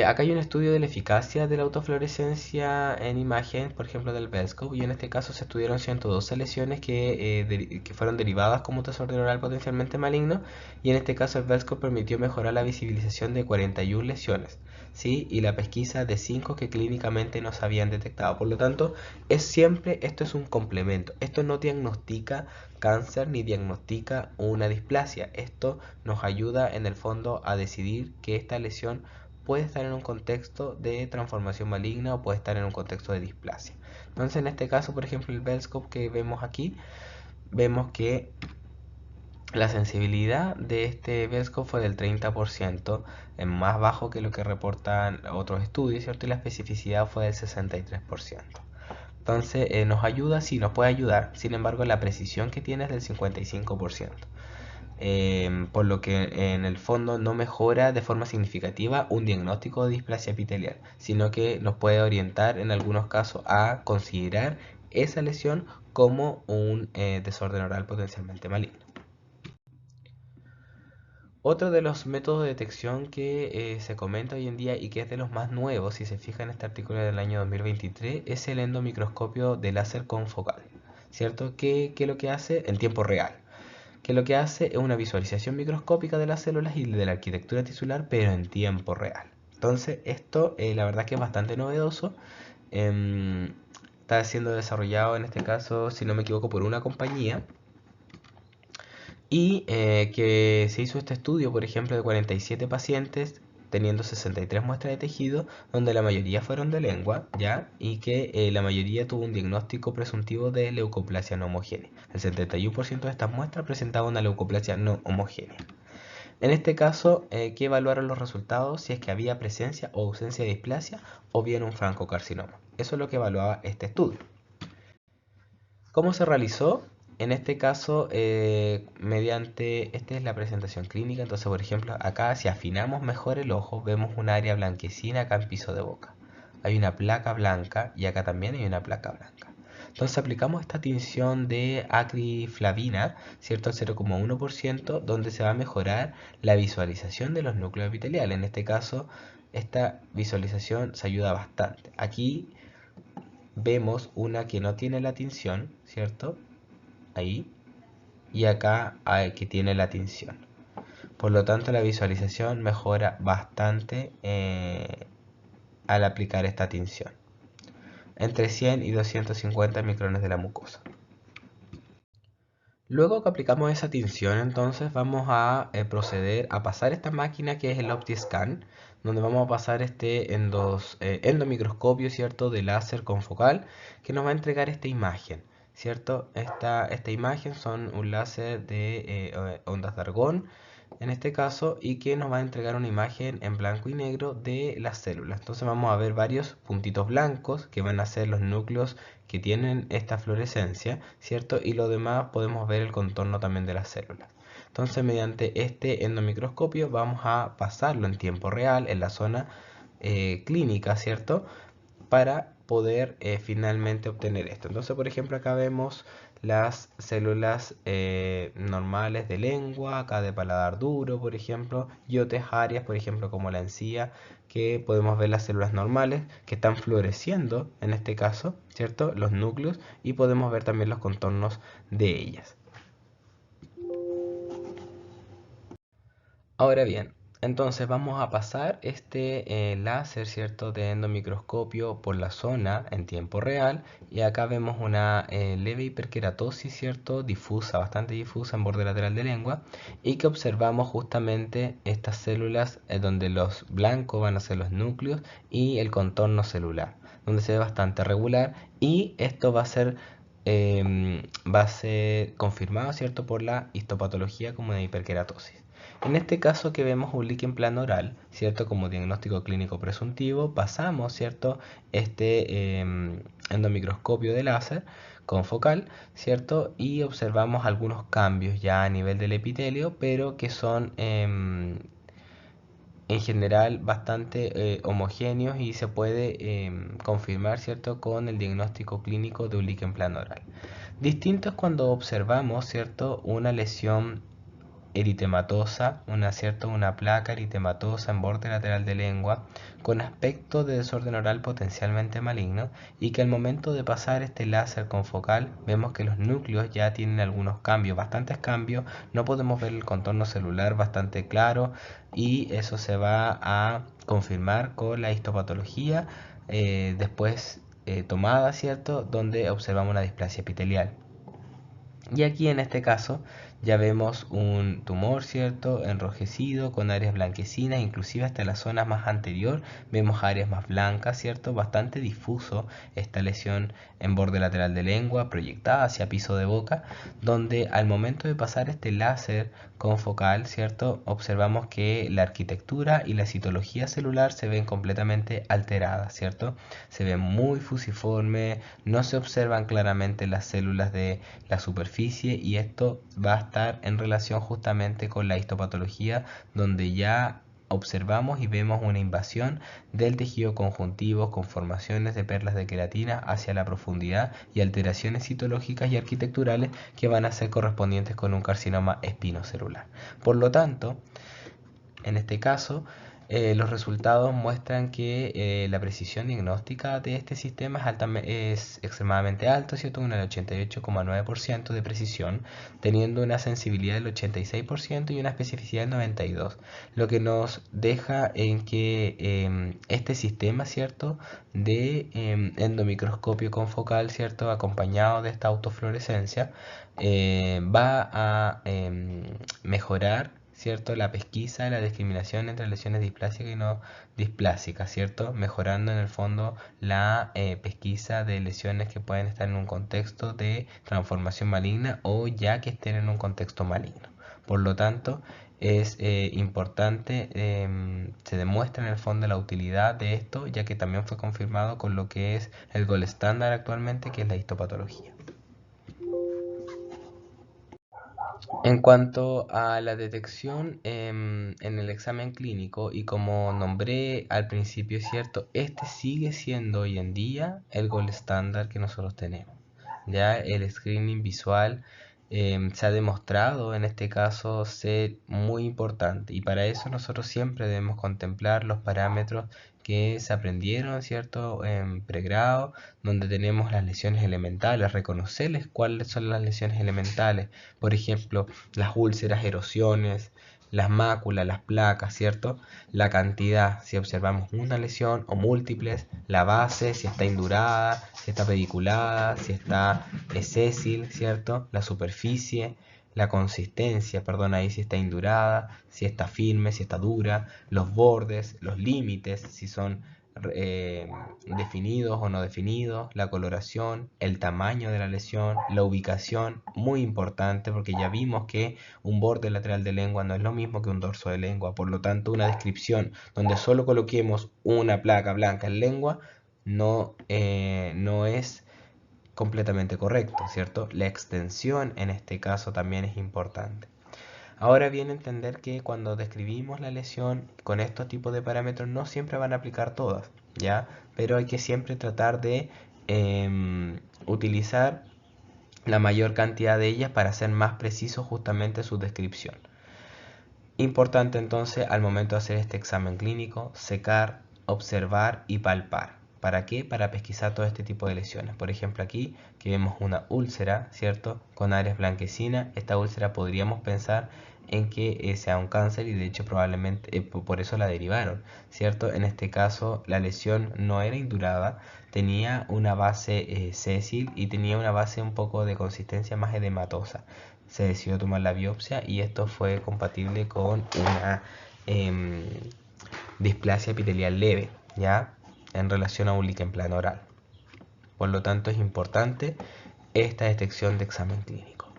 Acá hay un estudio de la eficacia de la autofluorescencia en imagen, por ejemplo del Velscope, y en este caso se estudiaron 112 lesiones que fueron derivadas como desorden oral potencialmente maligno, y en este caso el Velscope permitió mejorar la visibilización de 41 lesiones, ¿sí? Y la pesquisa de 5 que clínicamente no se habían detectado. Por lo tanto, esto es un complemento. Esto no diagnostica cáncer ni diagnostica una displasia. Esto nos ayuda en el fondo a decidir que esta lesión puede estar en un contexto de transformación maligna o puede estar en un contexto de displasia. Entonces en este caso, por ejemplo, el Bell-Scope que vemos aquí, vemos que la sensibilidad de este Bell-Scope fue del 30%, más bajo que lo que reportan otros estudios, ¿cierto? Y la especificidad fue del 63%. Entonces nos ayuda, sí, nos puede ayudar, sin embargo la precisión que tiene es del 55%. Por lo que en el fondo no mejora de forma significativa un diagnóstico de displasia epitelial, sino que nos puede orientar en algunos casos a considerar esa lesión como un desorden oral potencialmente maligno. Otro de los métodos de detección que se comenta hoy en día y que es de los más nuevos, si se fija en este artículo del año 2023, es el endomicroscopio de láser confocal, ¿cierto? ¿Qué es lo que hace? En tiempo real. Que lo que hace es una visualización microscópica de las células y de la arquitectura tisular, pero en tiempo real. Entonces, esto la verdad que es bastante novedoso. Está siendo desarrollado en este caso, si no me equivoco, por una compañía. Y que se hizo este estudio, por ejemplo, de 47 pacientes teniendo 63 muestras de tejido, donde la mayoría fueron de lengua, ¿ya? Y que la mayoría tuvo un diagnóstico presuntivo de leucoplasia no homogénea. El 71% de estas muestras presentaba una leucoplasia no homogénea. En este caso, ¿qué evaluaron los resultados? Si es que había presencia o ausencia de displasia o bien un francocarcinoma. Eso es lo que evaluaba este estudio. ¿Cómo se realizó? En este caso, esta es la presentación clínica, entonces por ejemplo acá si afinamos mejor el ojo vemos un área blanquecina acá en piso de boca. Hay una placa blanca y acá también hay una placa blanca. Entonces aplicamos esta tinción de acriflavina, ¿cierto? Al 0,1%, donde se va a mejorar la visualización de los núcleos epiteliales. En este caso, esta visualización se ayuda bastante. Aquí vemos una que no tiene la tinción, ¿cierto? Ahí. Y acá hay que tiene la tinción. Por lo tanto, la visualización mejora bastante al aplicar esta tinción. Entre 100 y 250 micrones de la mucosa. Luego que aplicamos esa tinción, entonces vamos a proceder a pasar esta máquina que es el OptiScan, donde vamos a pasar este endomicroscopio, ¿cierto? De láser confocal, que nos va a entregar esta imagen, ¿cierto? Esta imagen son un láser de ondas de argón, en este caso, y que nos va a entregar una imagen en blanco y negro de las células. Entonces vamos a ver varios puntitos blancos que van a ser los núcleos que tienen esta fluorescencia, ¿cierto? Y lo demás podemos ver el contorno también de las células. Entonces mediante este endomicroscopio vamos a pasarlo en tiempo real en la zona clínica, ¿cierto? Para poder finalmente obtener esto. Entonces, por ejemplo, acá vemos las células normales de lengua, acá de paladar duro, por ejemplo, y otras áreas, por ejemplo, como la encía, que podemos ver las células normales que están fluoresciendo, en este caso, ¿cierto? Los núcleos, y podemos ver también los contornos de ellas. Ahora bien, entonces vamos a pasar este láser, ¿cierto? De endomicroscopio por la zona en tiempo real y acá vemos una leve hiperkeratosis, ¿cierto? Difusa, bastante difusa en borde lateral de lengua y que observamos justamente estas células donde los blancos van a ser los núcleos y el contorno celular, donde se ve bastante regular y esto va a ser confirmado, ¿cierto? Por la histopatología como de hiperkeratosis. En este caso que vemos un líquen plano oral, ¿cierto? Como diagnóstico clínico presuntivo, pasamos, ¿cierto? Este endomicroscopio de láser confocal, ¿cierto? Y observamos algunos cambios ya a nivel del epitelio, pero que son en general bastante homogéneos y se puede confirmar, ¿cierto? Con el diagnóstico clínico de un líquen plano oral. Distinto es cuando observamos, ¿cierto? Una lesión eritematosa, una placa eritematosa en borde lateral de lengua con aspecto de desorden oral potencialmente maligno y que al momento de pasar este láser confocal vemos que los núcleos ya tienen algunos cambios, bastantes cambios, no podemos ver el contorno celular bastante claro y eso se va a confirmar con la histopatología después tomada, ¿cierto? Donde observamos una displasia epitelial. Y aquí en este caso ya vemos un tumor, ¿cierto? Enrojecido, con áreas blanquecinas, inclusive hasta la zona más anterior vemos áreas más blancas, ¿cierto? Bastante difuso esta lesión en borde lateral de lengua, proyectada hacia piso de boca, donde al momento de pasar este láser confocal, ¿cierto? Observamos que la arquitectura y la citología celular se ven completamente alteradas, ¿cierto? Se ve muy fusiforme, no se observan claramente las células de la superficie, y esto va a estar en relación justamente con la histopatología, donde ya observamos y vemos una invasión del tejido conjuntivo con formaciones de perlas de queratina hacia la profundidad y alteraciones citológicas y arquitecturales que van a ser correspondientes con un carcinoma espinocelular. Por lo tanto, en este caso, los resultados muestran que la precisión diagnóstica de este sistema es extremadamente alta, ¿cierto? Un 88,9% de precisión, teniendo una sensibilidad del 86% y una especificidad del 92%, lo que nos deja en que este sistema, ¿cierto?, de endomicroscopio confocal, ¿cierto?, acompañado de esta autofluorescencia, va a mejorar, ¿cierto?, la pesquisa, la discriminación entre lesiones displásicas y no displásicas, ¿cierto?, mejorando en el fondo la pesquisa de lesiones que pueden estar en un contexto de transformación maligna o ya que estén en un contexto maligno. Por lo tanto, es importante, se demuestra en el fondo la utilidad de esto, ya que también fue confirmado con lo que es el gold estándar actualmente, que es la histopatología. En cuanto a la detección en el examen clínico, y como nombré al principio, es cierto, este sigue siendo hoy en día el gold estándar que nosotros tenemos. Ya el screening visual se ha demostrado en este caso ser muy importante, y para eso nosotros siempre debemos contemplar los parámetros que se aprendieron, ¿cierto?, en pregrado, donde tenemos las lesiones elementales, reconocerles cuáles son las lesiones elementales, por ejemplo, las úlceras, erosiones, las máculas, las placas, ¿cierto? La cantidad, si observamos una lesión o múltiples, la base, si está indurada, si está pediculada, si está sésil, ¿cierto? La superficie, la consistencia, perdón, ahí si está indurada, si está firme, si está dura, los bordes, los límites, si son eh, definidos o no definidos, la coloración, el tamaño de la lesión, la ubicación, muy importante porque ya vimos que un borde lateral de lengua no es lo mismo que un dorso de lengua, por lo tanto una descripción donde solo coloquemos una placa blanca en lengua no es completamente correcto, ¿cierto? La extensión en este caso también es importante. Ahora bien, entender que cuando describimos la lesión con estos tipos de parámetros no siempre van a aplicar todas, ¿ya? Pero hay que siempre tratar de utilizar la mayor cantidad de ellas para hacer más preciso justamente su descripción. Importante entonces al momento de hacer este examen clínico, secar, observar y palpar. ¿Para qué? Para pesquisar todo este tipo de lesiones. Por ejemplo, aquí que vemos una úlcera, ¿cierto?, con áreas blanquecinas. Esta úlcera podríamos pensar en que sea un cáncer, y de hecho probablemente por eso la derivaron, ¿cierto? En este caso la lesión no era indurada, tenía una base sésil y tenía una base un poco de consistencia más edematosa. Se decidió tomar la biopsia y esto fue compatible con una displasia epitelial leve, ¿ya?, en relación a un líquen plano oral. Por lo tanto, es importante esta detección de examen clínico.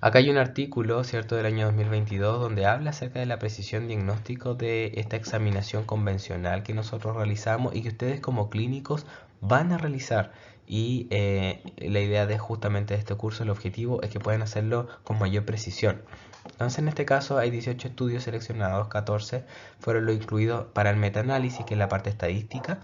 Acá hay un artículo, ¿cierto?, del año 2022 donde habla acerca de la precisión diagnóstico de esta examinación convencional que nosotros realizamos y que ustedes como clínicos van a realizar. Y la idea de justamente este curso, el objetivo es que puedan hacerlo con mayor precisión. Entonces, en este caso hay 18 estudios seleccionados, 14 fueron los incluidos para el metaanálisis, que es la parte estadística,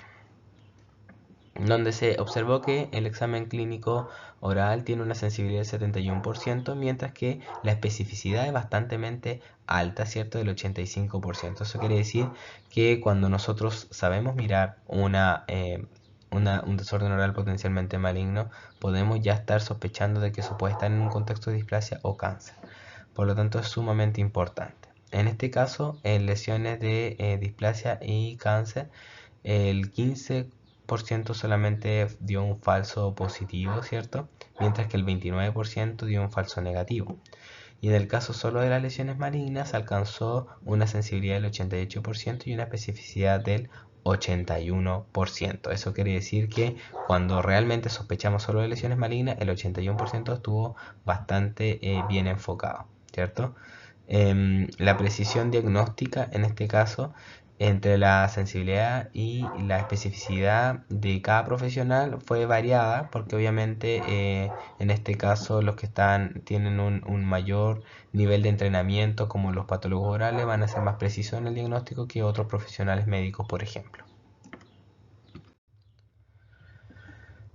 donde se observó que el examen clínico oral tiene una sensibilidad del 71%, mientras que la especificidad es bastante alta, ¿cierto?, del 85%. Eso quiere decir que cuando nosotros sabemos mirar un desorden oral potencialmente maligno, podemos ya estar sospechando de que eso puede estar en un contexto de displasia o cáncer. Por lo tanto, es sumamente importante. En este caso, en lesiones de displasia y cáncer, el 15 10% solamente dio un falso positivo, ¿cierto? Mientras que el 29% dio un falso negativo. Y en el caso solo de las lesiones malignas alcanzó una sensibilidad del 88% y una especificidad del 81%. Eso quiere decir que cuando realmente sospechamos solo de lesiones malignas, el 81% estuvo bastante bien enfocado, ¿cierto? La precisión diagnóstica en este caso entre la sensibilidad y la especificidad de cada profesional fue variada porque obviamente en este caso los que tienen un mayor nivel de entrenamiento como los patólogos orales van a ser más precisos en el diagnóstico que otros profesionales médicos, por ejemplo.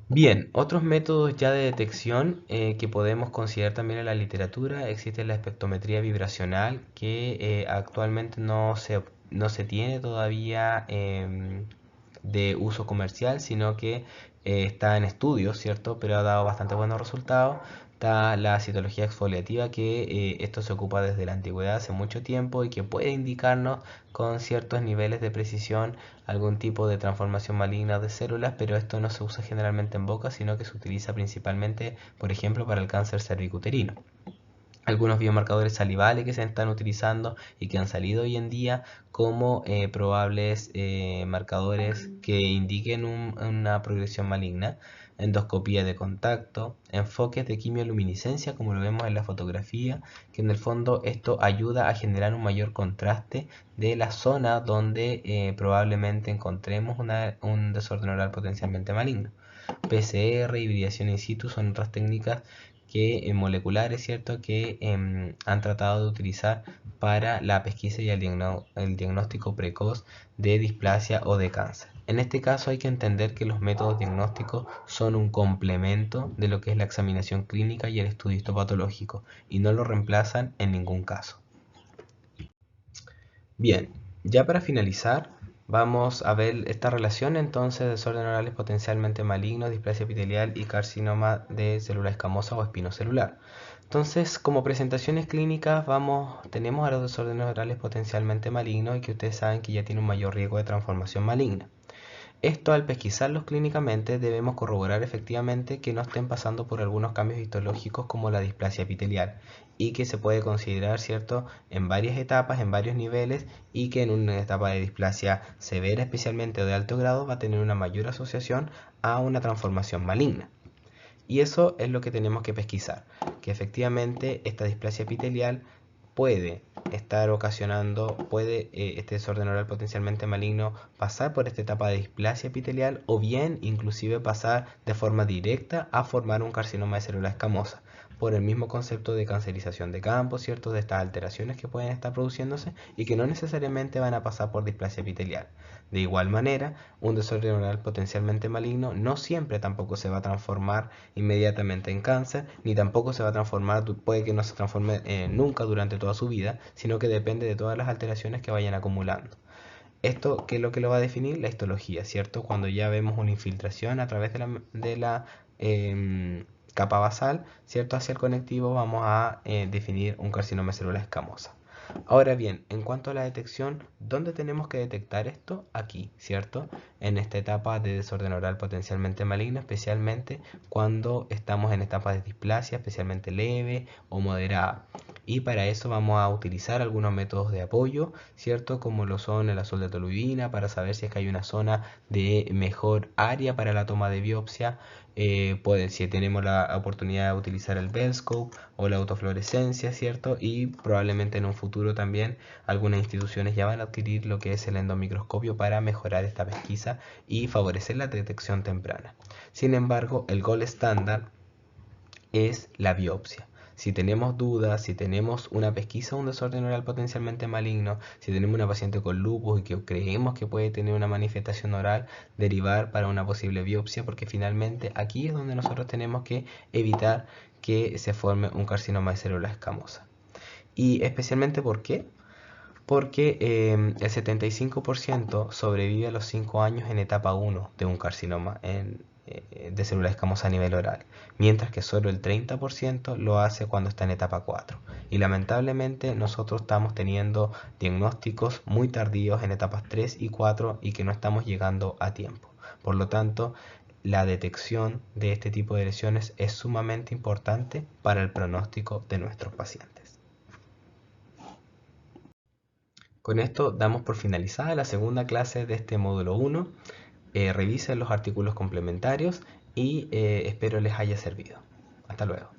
Bien, otros métodos ya de detección que podemos considerar también en la literatura, existe la espectrometría vibracional que actualmente no se tiene todavía de uso comercial, sino que está en estudios, ¿cierto? Pero ha dado bastante buenos resultados. Está la citología exfoliativa, que esto se ocupa desde la antigüedad hace mucho tiempo y que puede indicarnos con ciertos niveles de precisión algún tipo de transformación maligna de células, pero esto no se usa generalmente en boca, sino que se utiliza principalmente, por ejemplo, para el cáncer cervicuterino. Algunos biomarcadores salivales que se están utilizando y que han salido hoy en día como probables marcadores que indiquen una progresión maligna, endoscopía de contacto, enfoques de quimioluminiscencia como lo vemos en la fotografía, que en el fondo esto ayuda a generar un mayor contraste de la zona donde probablemente encontremos un desorden oral potencialmente maligno. PCR, hibridación in situ son otras técnicas que moleculares, ¿cierto? Que han tratado de utilizar para la pesquisa y el diagnóstico precoz de displasia o de cáncer. En este caso hay que entender que los métodos diagnósticos son un complemento de lo que es la examinación clínica y el estudio histopatológico y no lo reemplazan en ningún caso. Bien, ya para finalizar, vamos a ver esta relación entonces de desorden orales potencialmente malignos, displasia epitelial y carcinoma de célula escamosa o espinocelular. Entonces, como presentaciones clínicas, tenemos a los desórdenes orales potencialmente malignos y que ustedes saben que ya tienen un mayor riesgo de transformación maligna. Esto, al pesquisarlos clínicamente, debemos corroborar efectivamente que no estén pasando por algunos cambios histológicos como la displasia epitelial y que se puede considerar, ¿cierto?, en varias etapas, en varios niveles, y que en una etapa de displasia severa especialmente o de alto grado va a tener una mayor asociación a una transformación maligna. Y eso es lo que tenemos que pesquisar, que efectivamente esta displasia epitelial puede estar ocasionando, este desorden oral potencialmente maligno pasar por esta etapa de displasia epitelial o bien inclusive pasar de forma directa a formar un carcinoma de célula escamosa por el mismo concepto de cancerización de campo, ¿cierto? De estas alteraciones que pueden estar produciéndose y que no necesariamente van a pasar por displasia epitelial. De igual manera, un desorden oral potencialmente maligno no siempre tampoco se va a transformar inmediatamente en cáncer, ni tampoco se va a transformar, puede que no se transforme nunca durante toda su vida, sino que depende de todas las alteraciones que vayan acumulando. Esto, ¿qué es lo que lo va a definir? La histología, ¿cierto? Cuando ya vemos una infiltración a través de la capa basal, ¿cierto? Hacia el conectivo vamos a definir un carcinoma de célula escamosa. Ahora bien, en cuanto a la detección, ¿dónde tenemos que detectar esto? Aquí, ¿cierto? En esta etapa de desorden oral potencialmente maligno, especialmente cuando estamos en etapas de displasia, especialmente leve o moderada. Y para eso vamos a utilizar algunos métodos de apoyo, ¿cierto? Como lo son el azul de toluidina, para saber si es que hay una zona de mejor área para la toma de biopsia. Si tenemos la oportunidad de utilizar el Bellscope o la autofluorescencia, ¿cierto? Y probablemente en un futuro también algunas instituciones ya van a adquirir lo que es el endomicroscopio para mejorar esta pesquisa y favorecer la detección temprana. Sin embargo, el gold estándar es la biopsia. Si tenemos dudas, si tenemos una pesquisa o un desorden oral potencialmente maligno, si tenemos una paciente con lupus y que creemos que puede tener una manifestación oral, derivar para una posible biopsia, porque finalmente aquí es donde nosotros tenemos que evitar que se forme un carcinoma de célula escamosa. Y especialmente ¿por qué? Porque el 75% sobrevive a los 5 años en etapa 1 de un carcinoma de célula escamosa a nivel oral, mientras que solo el 30% lo hace cuando está en etapa 4. Y lamentablemente nosotros estamos teniendo diagnósticos muy tardíos en etapas 3 y 4 y que no estamos llegando a tiempo. Por lo tanto, la detección de este tipo de lesiones es sumamente importante para el pronóstico de nuestros pacientes. Con esto damos por finalizada la segunda clase de este módulo 1. Revisen los artículos complementarios y espero les haya servido. Hasta luego.